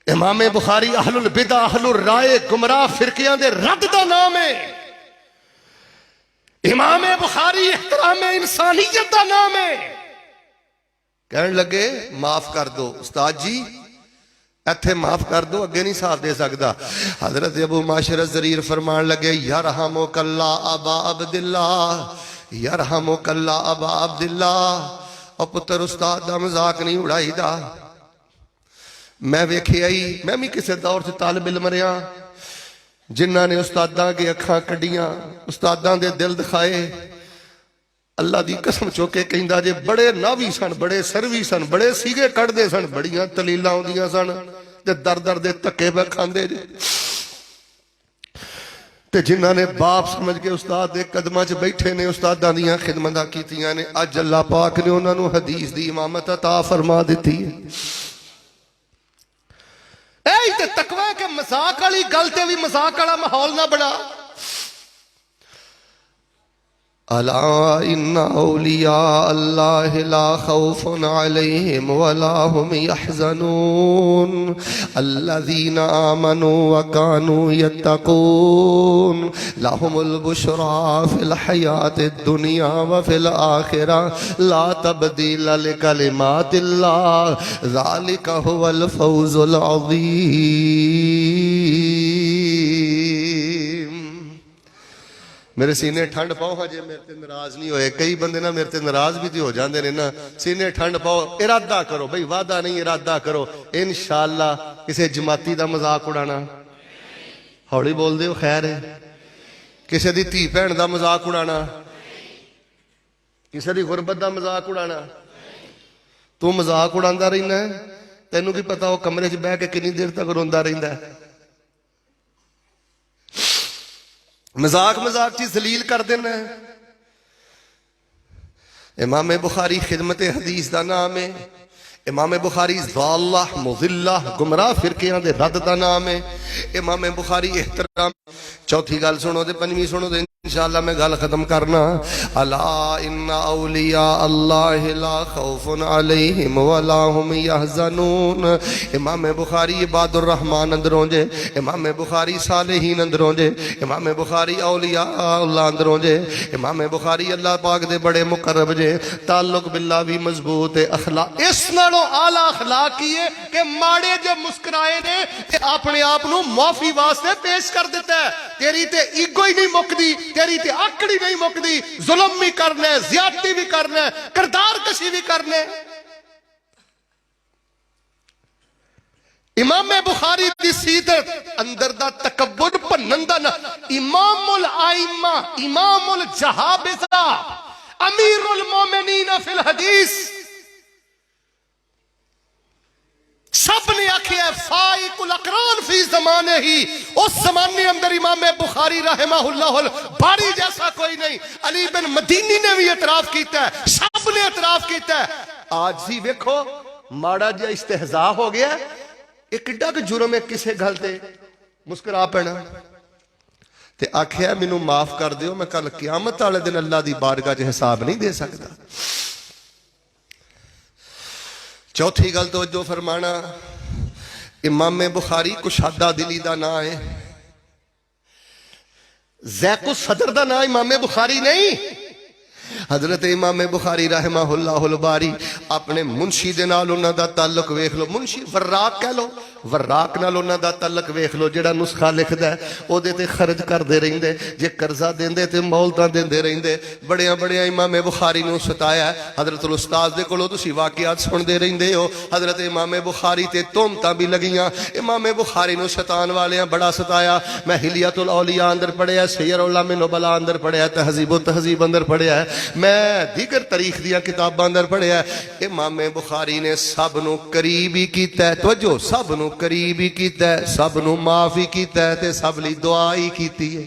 S1: امام بخاری اہل البدع اہل الرائے گمراہ فرقیاں دے رد دا نام ہے، امام بخاری احترام انسانیت دا نام ہے۔ کہنے لگے معاف کر دو استاد جی، ایتھے معاف کر دو، اگے نہیں صاف دے سکتا۔ حضرت ابو معاشر الزریر فرمان لگے یرحمک اللہ ابا عبداللہ، یرحمک اللہ ابا عبداللہ۔ اور پتر استاد دا مذاق نہیں اڑائی دا۔ میں ویکھے آئی، میں بھی کسے دور سے طالب علم رہا جنہاں نے استاداں کے اکھاں کڈیاں، استاداں دے دل دکھائے، اللہ دی قسم چوکے کہندہ جے بڑے ناوی سن، بڑے سروی سن، بڑے سیگے کٹ دے سن، بڑیاں تلیلہ ہوں دیاں سن، تے در در دے تکے پہ کھاندے جے، تے جنہاں نے باپ سمجھ کے استاد دے قدمہ چ بیٹھے نے، استاداں دیاں خدمتاں کیتیاں نے، اج اللہ پاک نے انہاں نو حدیث دی امامت عطا فرما دیتی ہے۔ اے تے تقوی کے مذاق والی گل تے بھی مذاق والا ماحول نہ بڑا۔ الا ان اولیاء اللہ لا خوف علیہم ولا هم يحزنون الذین آمنوا وكانوا يتقون لهم البشرى في الحیاة الدنیا وفي الآخرة لا تبدیل لکلمات اللہ ذلك هو الفوز العظیم۔ میرے سینے ٹھنڈ پاؤ ہاں جے میرے تے ناراض نہیں ہوئے، کئی بندے نا میرے تے ناراض بھی تے ہو جاندے نے نا، سینے ٹھنڈ پاؤ، ارادہ کرو بھئی، وعدہ نہیں ارادہ کرو انشاءاللہ کسے جماعتی دا مذاق اڑانا، ہوڑی بول دے خیر ہے، کسے دی تھی بہن دا مذاق اڑانا، کسے دی غربت دا مذاق اڑانا، تو مذاق اڑاندا رہنا ہے، تینوں کی پتا وہ کمرے چ بہ کے کنی دیر تک روندا رہندا ہے، مذاق چی ذلیل کر دینا ہے۔ امام بخاری خدمت حدیث دا نام ہے. امام بخاری ضالہ مضلہ گمراہ فرقیاں دے رد دا نام ہے. امام بخاری احترام. چوتھی گل سنو تے پنجویں سنو تے انشاءاللہ میں گل ختم کرنا. الا ان اولیاء اللہ لا خوف علیہم ولا هم يحزنون. امام بخاری عباد الرحمن اندروں جے, امام بخاری صالحین اندروں جے, امام بخاری اولیاء اللہ اندروں جے, امام بخاری اللہ پاک دے بڑے مقرب جے. تعلق باللہ بھی مضبوط ہے. اخلاق اس نالوں اعلیٰ اخلاق کی ہے کہ ماڑے جو مسکرائے نے تے اپنے آپ نو معافی واسطے پیش کر دیتا ہے. تیری تے ایگو ہی نہیں مکدی, تیری تے آکڑی نہیں مکدی, ظلم بھی کرنا ہے, زیادتی بھی کرنا ہے, کردار کشی بھی کرنا ہے. امام بخاری دی سیرت اندر دا تکبر پنندہ نہ. امام الائمہ, امام الجہابذہ, امیر المومنین فی الحدیث, سب نے آکھیا فائق الاقران فی زمانے ہی. اس زمانے اندر امام بخاری رحمہ اللہ الباری جیسا کوئی نہیں. علی بن مدینی نے بھی اعتراف کیتا ہے, سب نے اعتراف کیتا ہے. آج بھی ویکھو ماڑا جا استہزاء ہو گیا ہے. ایک اڈا کہ جرم ہے کسے گھل تے مسکرا پینا تے آکھیا مینوں معاف کر دیو, میں کل قیامت والے دن اللہ دی بارگاہ وچ حساب نہیں دے سکتا. چوتھی گل توجہ فرمانا, امام بخاری کشادہ دلی دا نا ہے. ذیق الصدر دا نا امام بخاری نہیں. حضرت امام بخاری رحمہ اللہ الباری اپنے منشی دے نال انہاں دا تعلق ویکھ لو. منشی وراق کہہ لو, وراق نال انہاں دا تعلق ویکھ لو. جڑا نسخہ لکھدا ہے او دے تے خرچ کردے رہندے, جے قرضہ دیندے تے مولتاں دیندے رہندے. بڑیاں بڑیاں امام بخاری نو ستایا ہے. حضرت الاستاذ دے کولوں تسی واقعات سندے رہندے ہو. حضرت امام بخاری تے تہمتاں بھی لگیاں. امام بخاری نو ستان والیاں بڑا ستایا. میں حلیۃ الاولیاء اندر پڑھیا, سیر علام نبلاء اندر پڑھیا, تہذیب و تہذیب اندر پڑھیا ہے, میں دیگر تاریخ دیا کتاباں اندر پڑھیا ہے. امام بخاری نے سب نو قریب ہی کیتا ہے. توجہ, سب نو قریب ہی کیتا ہے, سب نو معاف ہی کیتا ہے تے سب لی دعا ہی کیتی ہے.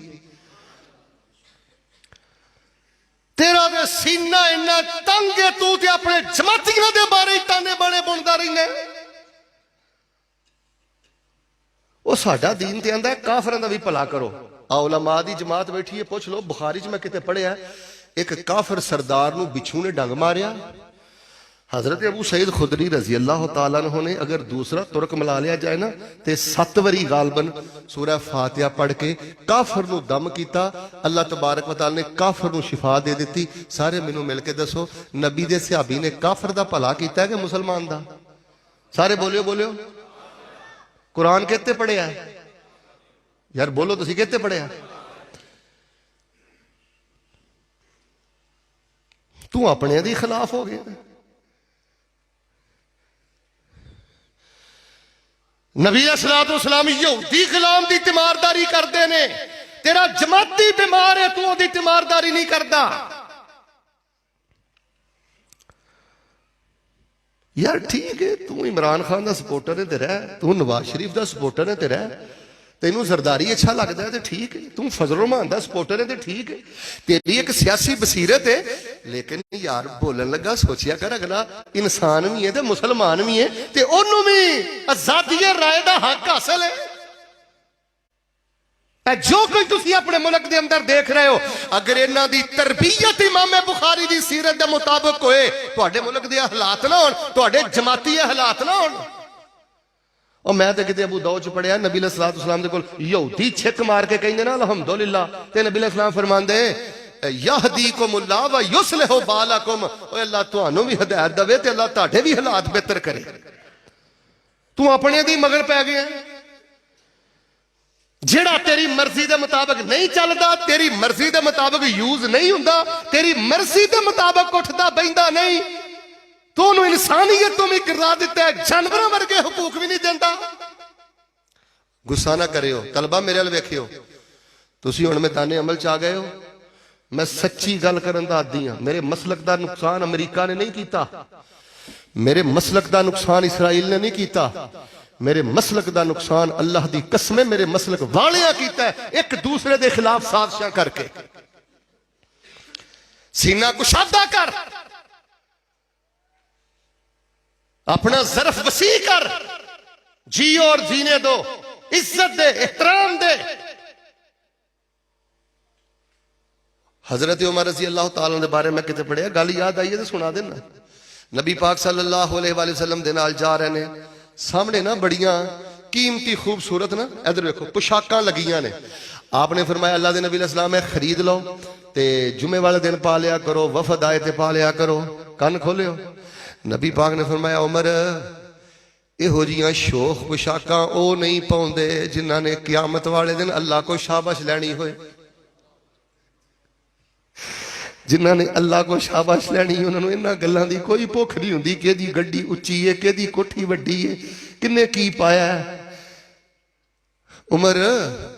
S1: تیرا دے سینہ انہا تنگ ہے, تو تے اپنے جماعتیاں دے بارے تانے بانے بندا رہنا ہے. وہ ساڈا دین تے آندا ہے کافراں دا بھی بھلا کرو. علماء دی جماعت بیٹھی ہے, پوچھ لو بخاری چ میں کتے پڑھیا ہے ایک کافر سردار نو بچھو نے ڈنگ ماریا. حضرت ابو سعید خدری رضی اللہ تعالیٰ عنہ نے اگر دوسرا ترک ملا لیا جائے نا تے 7 وری غالباً سورہ فاتحہ پڑھ کے کافر نو دم کیتا. اللہ تبارک و تعالیٰ نے کافر نو شفا دے دیتی. سارے مینوں مل کے دسو نبی دے صحابی نے کافر دا بھلا کیتا ہے کہ مسلمان دا؟ سارے بولیو بولیو. قرآن کہتے پڑھے ہے یار, بولو تسی کہتے پڑھے ہے. تو اپنے دی خلاف ہو گیا. نبی صلی اللہ علیہ وسلم یہودی غلام دی تیمارداری کردے نے, تیرا جماعتی بیمار ہے, تو دی تیمارداری نہیں کردا. یار ٹھیک ہے, تو عمران خان دا سپورٹر ہے تے رہ, تو نواز شریف دا سپورٹر ہے تے رہ, تینوں زرداری اچھا لگتا ہے تے ٹھیک ہے, تم فضل الرحمان دا سپورٹر ہے تے ٹھیک ہے, تیری ایک سیاسی بصیرت ہے. لیکن یار بولن لگا سوچیا کر اگلا انسان بھی ہے تے مسلمان بھی ہے تے انہوں بھی آزادی رائے دا حق حاصل ہے. جو کوئی تسی اپنے ملک دے اندر دیکھ رہے ہو, اگر انہاں دی تربیت امام بخاری دی سیرت دے مطابق ہوئے, تواڈے ملک دے حالات نہ ہون, تواڈے جماعتی حالات نہ ہون. اور میں تے کتے ابو داؤد چ پڑھیا نبی علیہ الصلوۃ والسلام دے کول یہودی چھک مار کے کہندے نا الحمدللہ, تے نبی علیہ السلام فرماندے یہدیکم اللہ و یصلح بالکم, اوے اللہ تانوں بھی ہدایت دے تے اللہ تہاڈے بھی حالات بہتر کرے. تو اپنے دی مگر پے گیا, جڑا تیری مرضی دے مطابق نہیں چلدا, تیری مرضی دے مطابق یوز نہیں ہوندا, تیری مرضی دے مطابق اٹھدا بیندا نہیں, تو انہوں انسانیت تو بھی کرا دیتا ہے, جانوروں ورگے حقوق بھی نہیں دینا. غصہ نہ کرے ہو طلبہ, میرے ال ویکھے ہو تسی ہن میدان عمل چ آ گئے ہو. میں سچی گل کرن دا عادی ہاں. میرے مسلک دا نقصان امریکہ نے نہیں کیتا, میرے مسلک دا نقصان اسرائیل نے نہیں کیتا, میرے مسلک دا نقصان اللہ دی قسمیں میرے مسلک والیاں کیتا ہے, ایک دوسرے دے خلاف سازشاں کر کے. سینہ کشادہ کر, اپنا ظرف وسیع کر، جیو اور جینے دو، عزت دے، احترام دے۔ حضرت عمر رضی اللہ تعالیٰ دے بارے میں کتے پڑھیا، گل یاد آئیے تو سنا دینا۔ نبی پاک صلی اللہ علیہ وآلہ وسلم دے نال جا رہے نے، سامنے نا بڑیاں قیمتی خوبصورت نا ادھر دیکھو پوشاکاں لگیاں نے۔ آپ نے فرمایا اللہ دے نبی علیہ السلام ہے خرید لو تے جمعے والے دن پا لیا کرو، وفد آئے تے پا لیا کرو، کان کھولے ہو۔ نبی پاک نے فرمایا عمر یہو جیاں شوخ پوشاکاں او نہیں پاؤندے جنہاں نے قیامت والے دن اللہ کو شاباش لینی ہوئے، جنہاں نے اللہ کو شاباش لینی انہوں نے انہاں گلاں دی کوئی بھوک نہیں ہوندی کہ دی گڈی اچھی ہے، کہ دی کوٹھی وڈی ہے، کنے کی پایا ہے۔ عمر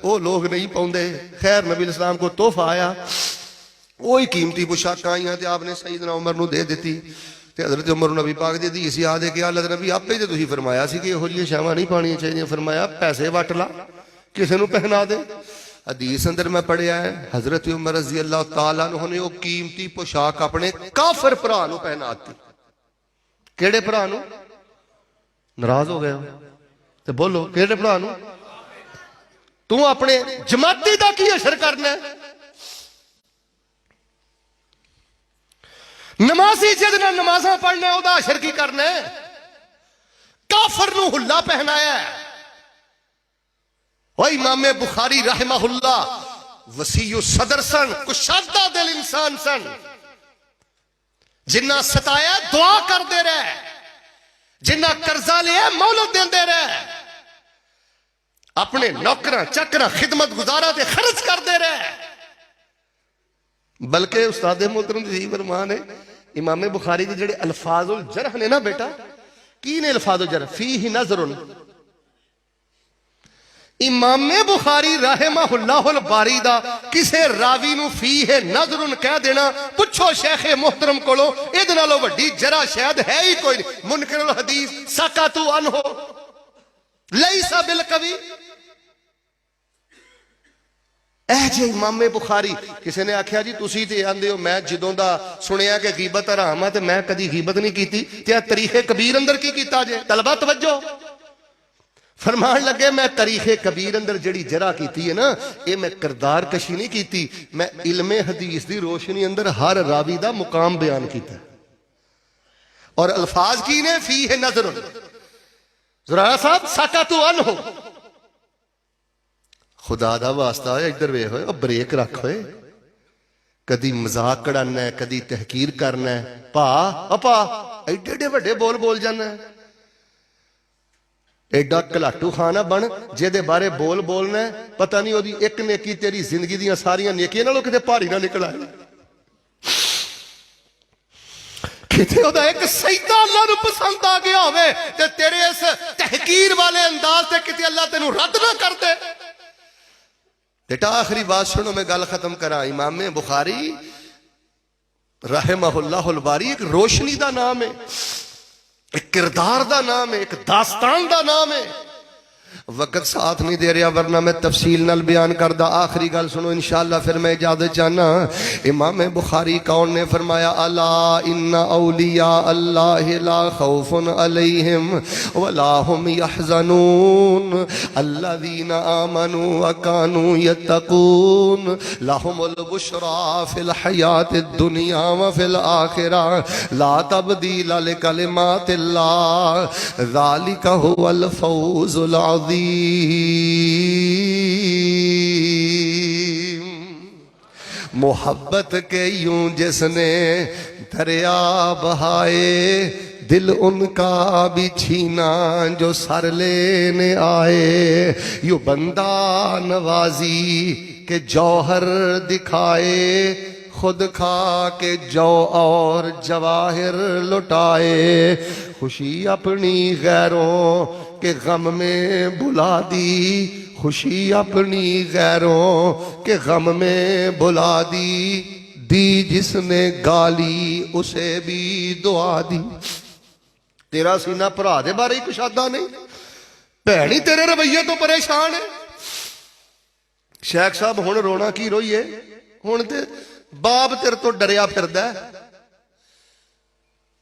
S1: وہ لوگ نہیں پاؤندے۔ خیر نبی علیہ السلام کو تحفہ آیا، وہی قیمتی پوشاکاں آئیاں تے آپ نے سیدنا عمر نو دے دیتی تے حضرت عمر نبی پاک دے دی اسی آدھے کہ اللہ نبی آپ پہ تے تسی فرمایا سی کہ یہو جی شاواں نہیں پانیاں چاہیے، فرمایا پیسے وٹ لا کسے نو پہنا دے۔ حدیث اندر میں پڑھیا ہے حضرت عمر رضی اللہ تعالیٰ عنہ نے وہ قیمتی پوشاک اپنے کافر بھرا نو پہناتی۔ کیڑے بھرا نو؟ ناراض ہو گئے ہو تے بولو کیڑے بھرا نو؟ تو اپنے جماعتی دا کی اثر کرنا ہے؟ نمازی جدنا نمازاں پڑھنا ہے او دا اثر کی کرنا ہے؟ کافر نو ہلا پہنایا ہے۔ وہ امام بخاری رحمہ اللہ وسیع صدر سن، کشادہ دل انسان سن، جنہ ستایا دعا کر دے رہے، جنہ قرضہ لیا مولت دے دے رہے، اپنے نوکراں چکراں خدمت گزارا دے خرچ کر دے رہے۔ بلکہ استاد محترم جی فرمان ہے امام بخاری کے جڑے الفاظ الجرح نے نا بیٹا، کی نے الفاظ الجرح؟ فیہ نظر، امام بخاری رحمہ اللہ الباری دا کسے راوی نو فیہ نظر کہہ دینا، پچھو شیخ محترم کولو ادنا لو وڈی جرح شاید ہے ہی کوئی نہیں۔ منکر الحدیث سکتو عنہ لیسا بالقوی، اے جے امام بخاری کسی نے آکھیا جی تسی تے آندے ہو میں جدوں دا سنیا کہ غیبت حرام ہے تے میں کدی غیبت نہیں کیتی، تے تاریخ کبیر اندر کی کیتا جے؟ طلبہ توجہ، فرمان لگے میں تاریخ کبیر اندر جڑی جرح کیتی ہے نا اے میں کردار کشی نہیں کیتی، میں علم حدیث دی روشنی اندر ہر راوی دا مقام بیان کیتا، اور الفاظ کی نے فیہ نظر۔ زرارہ صاحب سکتو عنہ، خدا دا واسطہ ہوئے ادھر وے ہوئے بریک رکھ ہوئے، کدی مذاق کڑانا ہے کدی تحقیر کرنا ہے، پا ایڈے ایڈے وڈے بول بول جانا ہے، ایڈا کلاٹو خانہ بن جے دے بارے بول بولنا ہے، پتہ نہیں ہو دی ایک نیکی تیری زندگی دیاں ساریاں نیکیاں نہ لو کتے پاری نہ نکل آئے، کتے ہو دا ایک سیدہ اللہ نو پسند آ گیا ہوئے تے تیرے اس تحقیر والے انداز تے کتے اللہ تینوں رد نہ کر دے۔ بیٹا آخری بات سنو میں گل ختم کرا، امام بخاری رحمہ اللہ الباری ایک روشنی دا نام ہے، ایک کردار دا نام ہے، ایک داستان دا نام ہے۔ وقت ساتھ نہیں دے رہا ورنہ میں تفصیل نال بیان کردہ، آخری گل سنو انشاءاللہ پھر میں اجازت چاہنا۔ امام بخاری کون نے فرمایا الا ان اولیاء اللہ لا خوف علیہم ولا هم يحزنون الذین آمنوا وکانوا یتقون لهم البشرى فی الحیات الدنیا وفی الآخرہ لا تبدیل لکلمات اللہ ذالک هو الفوز العظیم۔ محبت کے یوں جس نے دریا بہائے دل ان کا بھی چھینا جو سر لینے آئے، یوں بندہ نوازی کے جوہر دکھائے خود کھا کے جو اور جواہر لٹائے، خوشی اپنی غیروں کے غم میں بلا دی، خوشی اپنی غیروں کے غم میں بلا دی جس نے گالی اسے بھی دعا دی۔ تیرا سینہ پرا دے بارے ہی کشادہ نہیں، بھینی تیرے رویے تو پریشان ہے۔ شیخ صاحب ہن رونا کی روئیے، ہن تے باپ تیرے تو ڈریا پھردا ہے،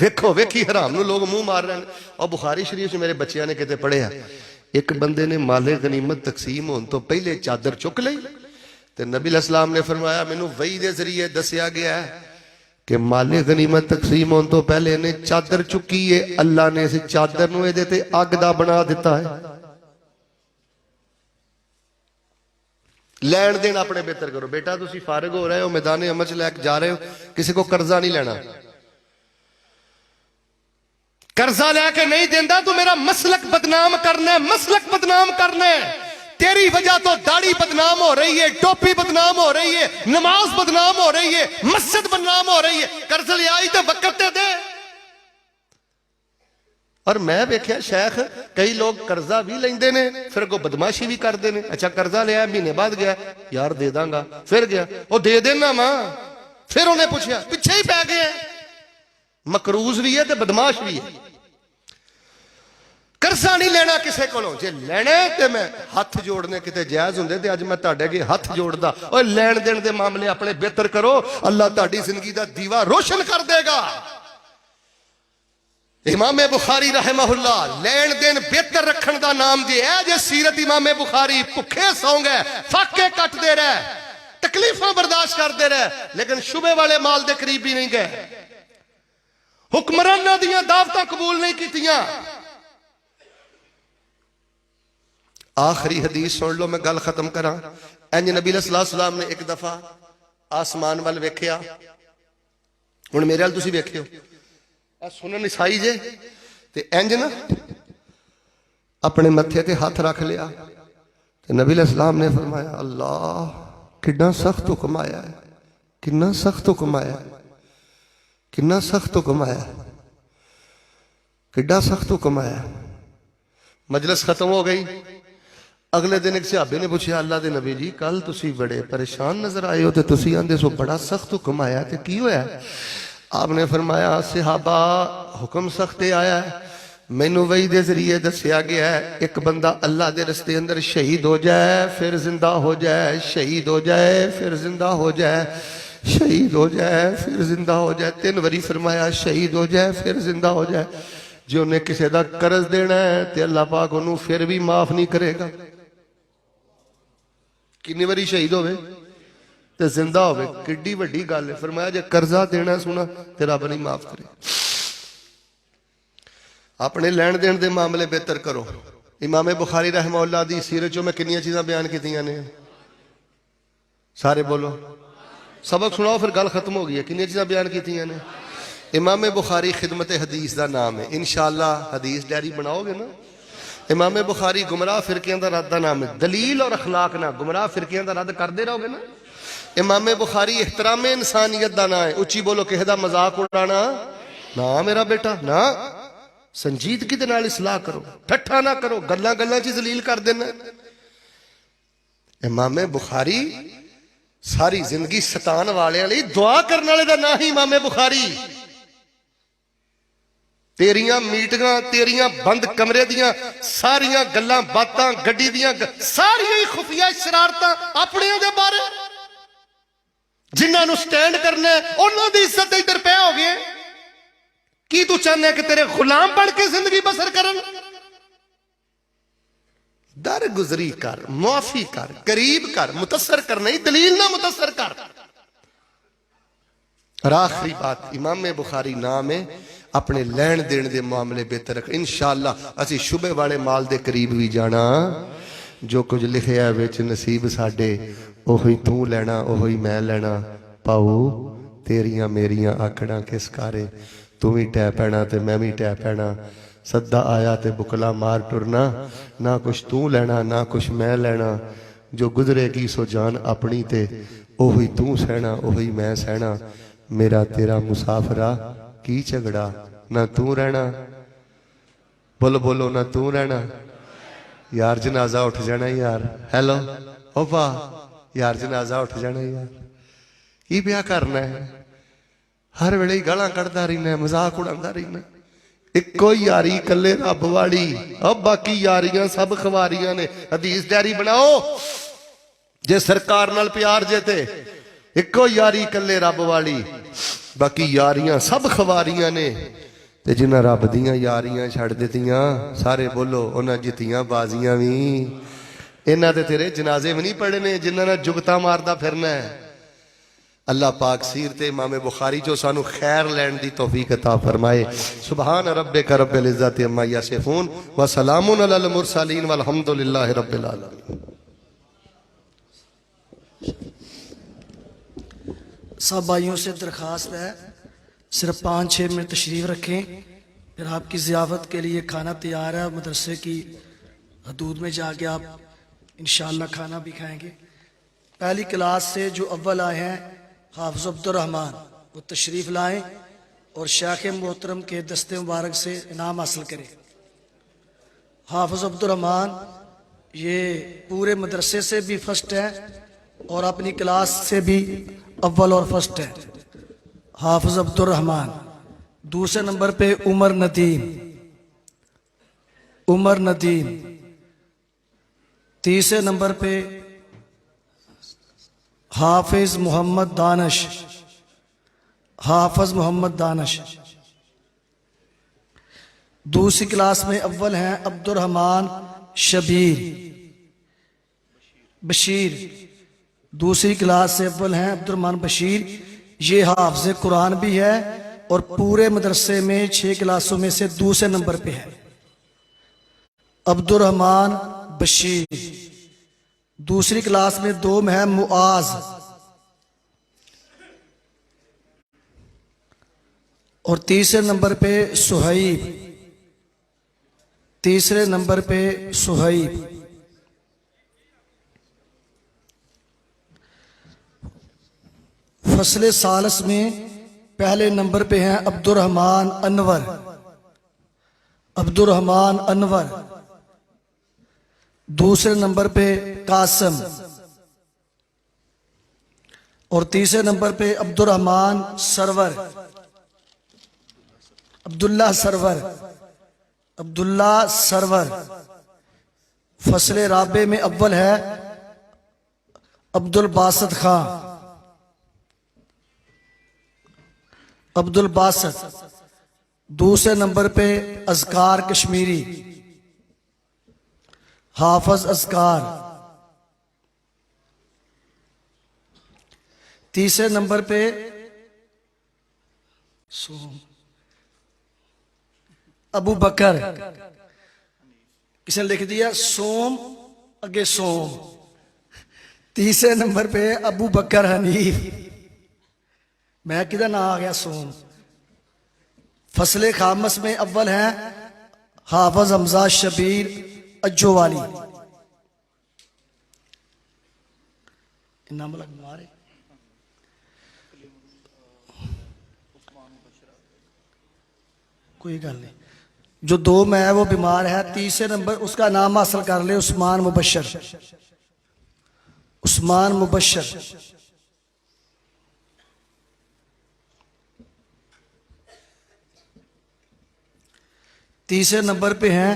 S1: ویکھو ویکھی حرام نو لوگ منہ مار رہے ہیں. اور بخاری شریف سے میرے بچیاں نے کتے پڑھیا ایک بندے نے مال غنیمت تقسیم ہون تو پہلے چادر چک لئی تے نبی علیہ السلام نے فرمایا مینوں وحی دے ذریعے دسیا گیا ہے کہ مال غنیمت تقسیم ہون تو پہلے نے چادر چکی ہے. اللہ نے اس چادر نو دے تے اگ دا بنا دیتا ہے. لین دین اپنے بہتر کرو. بیٹا تسی فارغ ہو رہے ہو میدان عمل لے کے جا رہے ہو کسی کو قرضہ نہیں لینا. قرضہ لے کے نہیں دینا تو میرا مسلک بدنام کرنا ہے. مسلک بدنام کرنا ہے. تیری وجہ تو داڑھی بدنام ہو رہی ہے, ٹوپی بدنام ہو رہی ہے, نماز بدنام ہو رہی ہے, مسجد بدنام ہو رہی ہے. قرض لے آئی تو وقت دے. اور میں دیکھیا شیخ کئی لوگ قرضہ بھی لیندے نے پھر کو بدماشی بھی کردے نے. اچھا قرضہ لیا مہینے بعد گیا یار دے داں گا, پھر گیا وہ دے دینا ماں, پھر انہیں پوچھیا پیچھے ہی پہ گئے. مقروض بھی ہے تے بدماش بھی ہے. قرضہ نہیں لینا کسے کولوں. جے لینے تے میں ہاتھ جوڑنے کتے جائز ہوندے تے اج میں تہاڈے اگے ہاتھ جوڑدا. اوے لین دین دے معاملے اپنے بہتر کرو, اللہ تہاڈی زندگی دا دیوا روشن کر دے گا. امام بخاری رحمہ اللہ لین دین بہتر رکھن دا نام دی ہے. جے سیرت امام بخاری بھکھے سو گئے, فاقے کٹ دے رہے, تکلیفاں برداشت کر دے رہے, لیکن شبے والے مال دے قریب بھی نہیں گئے, حکمراناں دیاں دعوتاں قبول نہیں کیتیاں. آخری حدیث سن لو میں گل ختم کراں. انج نبی علیہ السلام نے ایک دفعہ آسمان وال ویکھیا. ہن میرے ال تسی ویکھیو سنن عیسائی جے تے انج نا اپنے متھے تے ہاتھ رکھ لیا تے نبی علیہ السلام نے فرمایا اللہ کتنا سخت حکم آیا ہے, کتنا سخت حکم آیا ہے, کتنا سخت حکم آیا ہے, کتنا سخت حکم آیا ہے. مجلس ختم ہو گئی. اگلے دن ایک صحابی نے پوچھا اللہ دے نبی جی کل تسی بڑے پریشان نظر آئے ہو تے تسی آندے سو بڑا سخت حکم آیا تے کی ہویا ہے؟ آپ نے فرمایا صحابہ حکم سخت آیا ہے, مینوں وحی دے ذریعے دسیا گیا ہے ایک بندہ اللہ دے رستے اندر شہید ہو جائے پھر زندہ ہو جائے, شہید ہو جائے پھر زندہ ہو جائے, شہید ہو جائے پھر زندہ ہو جائے. 3 واری فرمایا شہید ہو جائے پھر زندہ ہو جائے. جو انہیں کسی دا قرض دینا ہے تے اللہ پاک انہوں پھر بھی معاف نہیں کرے گا. کنی واری شہید ہوئے تے زندہ ہوئے, کڈی وڈی گل ہے. فرمایا جے قرضہ دینا سنا تے رب نہیں معاف کرے. اپنے لین دین دے معاملے بہتر کرو. امام بخاری رحمہ اللہ دی سیرت جو میں کنیاں چیزاں بیان کیتیاں نے, سارے بولو سبق سناؤ پھر گل ختم ہو گئی ہے. کنیاں چیزاں بیان کیتیاں نے. امام بخاری خدمت حدیث دا نام ہے. انشاءاللہ حدیث ڈائری بناؤ گے نا. امام بخاری گمراہ فرقیاں دا رد دا نام ہے. دلیل اور اخلاق نہ گمراہ فرقیاں دا رد کر دے رہو گے نا. امام بخاری احترام انسانیت دا نام ہے. اچھی بولو کہہ دا مذاق اڑانا نا میرا بیٹا نا, سنجیدگی دے نال اصلاح کرو, ٹھٹھا نہ کرو, گلاں گلاں چ ذلیل کر دینا. امام بخاری ساری زندگی ستان والے لئی دعا کرنے والے دا نام ہی امام بخاری. تیریاں میٹنگاں تیریاں بند کمرے دیاں ساریاں گلاں باتاں گڈی دیاں ساریاں خفیہ شرارتاں اپنے دے بارے جنہاں نو سٹینڈ کرنا ہے انہاں دی عزت ادھر پہ ہو گئے. کی تو چاہنے کہ تیرے غلام بن کے زندگی بسر کرن؟ درگزری کر, معافی کر, قریب کر, متصر کر نہیں, دلیل نہ متصر کر. اور آخری بات امام بخاری نام ہے اپنے لین دین دے معاملے بہتر رکھ. انشاءاللہ اسی شبے والے مال دے قریب بھی جانا. جو کچھ لکھے ہے وچ نصیب ساڈے اوہی تو لینا اوہی میں لینا. پاؤ تیریاں میریاں آکڑاں کس کارے, تو بھی ٹہ پینا تے میں بھی ٹہ پینا. صدہ آیا تے بکلا مار ٹرنا, نہ کچھ تو لینا نہ کچھ میں لینا. جو گزرے گی سو جان اپنی تے اوہی تو سہنا اوہی میں سہنا. میرا تیرا مسافرہ کی جھگڑا, نہ تو رہنا. بولو بولو نہ تو رہنا. یار جنازہ اٹھ جانا یار. ہیلو اوپا یار جنازہ اٹھ جانا یار. کی پیا کرنا ہے؟ ہر ویلے گالاں کڈدا رہنا ہے, مذاق اڑاندہ رہنا. ایکو یاری کلے رب والی, اب باقی یاریاں سب خواریاں نے. حدیث ڈائری بناؤ جے سرکار نال پیار جے تے ایکو یاری کلے رب والی, باقی یاریاں سب خواریاں نے. ਤੇ ਜਿਨ੍ਹਾਂ ਰੱਬ ਦੀਆਂ ਯਾਰੀਆਂ ਛੱਡ ਦਿੱਤੀਆਂ ਸਾਰੇ ਬੋਲੋ ਉਹਨਾਂ ਜਿੱਤੀਆਂ ਬਾਜ਼ੀਆਂ ਵੀ। ਇਹਨਾਂ ਦੇ ਤੇਰੇ ਜਨਾਜ਼ੇ ਵੀ ਨਹੀਂ ਪੜੇ ਨੇ ਜਿਨ੍ਹਾਂ ਨਾਲ ਜੁਗਤਾ ਮਾਰਦਾ ਫਿਰਨਾ ਹੈ। اللہ پاک سیرت امام بخاری جو سانو خیر لین دی توفیق عطا فرمائے۔ سبحان ربک رب العزت عما یصفون وسلام علی المرسلین والحمد للہ رب العالمین۔
S2: سب بھائیوں سے درخواست ہے صرف 5-6 منٹ تشریف رکھیں، پھر آپ کی ضیافت کے لیے کھانا تیار ہے، مدرسے کی حدود میں جا کے آپ انشاءاللہ کھانا بھی کھائیں گے۔ پہلی کلاس سے جو اول آئے ہیں حافظ عبد الرحمن وہ تشریف لائیں اور شیخ محترم کے دست مبارک سے انعام حاصل کریں۔ حافظ عبد الرحمن یہ پورے مدرسے سے بھی فرسٹ ہے اور اپنی کلاس سے بھی اول اور فرسٹ ہے۔ حافظ عبد الرحمن۔ دوسرے نمبر پہ عمر ندیم۔ تیسرے نمبر پہ حافظ محمد دانش۔ دوسری کلاس میں اول ہیں عبد الرحمن بشیر۔ دوسری کلاس سے اول ہیں عبد الرحمن بشیر، یہ حافظ قرآن بھی ہے اور پورے مدرسے میں 6 کلاسوں میں سے دوسرے نمبر پہ ہے۔ عبد الرحمن بشیر۔ دوسری کلاس میں 2 میں ہے معاذ اور تیسرے نمبر پہ صہیب۔ فصل ثالث میں پہلے نمبر پہ ہیں عبد الرحمن انور۔ دوسرے نمبر پہ قاسم اور تیسرے نمبر پہ عبداللہ سرور۔ فصل رابع میں اول ہے عبد الباسط۔ دوسرے نمبر پہ اذکار کشمیری، حافظ اذکار۔ تیسرے نمبر پہ ابو بکر، کسی نے لکھ دیا سوم اگے سوم۔ تیسرے نمبر پہ ابو بکر حنیف، میں کدھر نہ آ گیا سوم۔ فصل خامس میں اول ہیں حافظ حمزہ شبیر اجو والی۔ کوئی گل نہیں، جو 2 میں ہے وہ بیمار ہے۔ تیسرے نمبر اس کا نام حاصل کر لے، عثمان مبشر۔ تیسرے نمبر پہ ہیں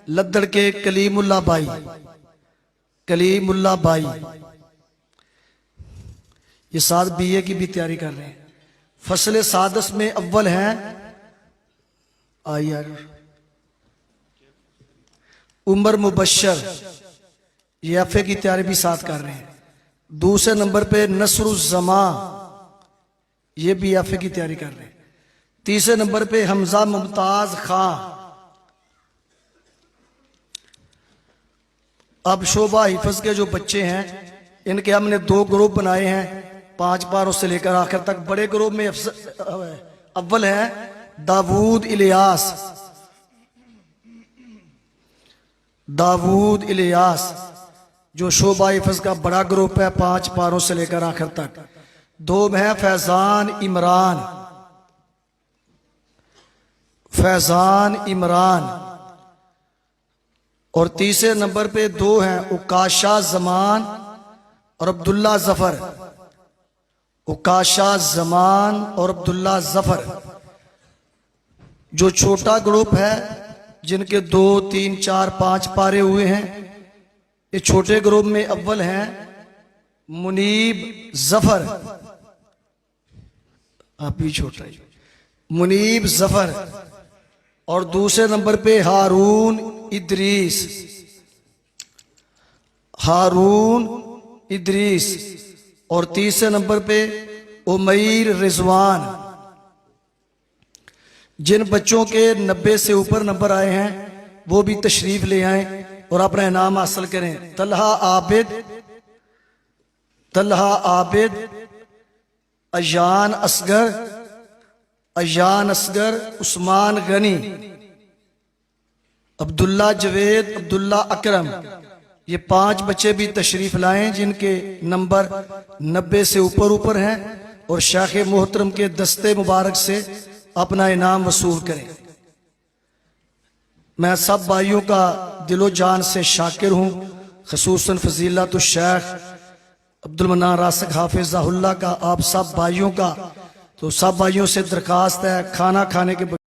S2: لدڑ کے کلیم اللہ بائی، یہ ساتھ BA کی بھی تیاری کر رہے ہیں۔ فصل سادس میں اول ہیں عمر مبشر، یہ FA کی تیاری بھی ساتھ کر رہے ہیں۔ دوسرے نمبر پہ نصر الزمان، یہ بھی FA کی تیاری کر رہے ہیں۔ تیسرے نمبر پہ حمزہ ممتاز خان۔ اب شعبہ حفظ کے جو بچے ہیں ان کے ہم نے 2 گروپ بنائے ہیں، 5 پاروں سے لے کر آخر تک۔ بڑے گروپ میں اول ہیں داود الیاس، جو شعبہ حفظ کا بڑا گروپ ہے، 5 پاروں سے لے کر آخر تک۔ 2 میں ہے فیضان عمران اور تیسرے نمبر پہ 2 ہیں عکاشہ زمان اور عبداللہ ظفر۔ جو چھوٹا گروپ ہے جن کے 2 3 4 5 پارے ہوئے ہیں، یہ چھوٹے گروپ میں اول ہیں منیب ظفر، آپ بھی چھوٹا ہی، منیب ظفر۔ اور دوسرے نمبر پہ ہارون ادریس، ہارون ادریس، اور تیسرے نمبر پہ امیر رضوان۔ جن بچوں کے 90 سے اوپر نمبر آئے ہیں وہ بھی تشریف لے آئیں اور اپنا انعام حاصل کریں۔ طلحہ عابد، طلحہ عابد، ایان اصغر، ایان اصغر، عثمان غنی، عبداللہ جوید، عبداللہ اکرم، یہ 5 بچے بھی تشریف لائیں جن کے نمبر 90 سے اوپر ہیں، اور شیخ محترم کے دستے مبارک سے اپنا انعام وصول کریں۔ میں سب بھائیوں کا دل و جان سے شاکر ہوں، خصوصاً فضیلت الشیخ عبدالمنان راسخ حافظہ اللہ کا، آپ سب بھائیوں کا۔ تو سب بھائیوں سے درخواست ہے کھانا کھانے کے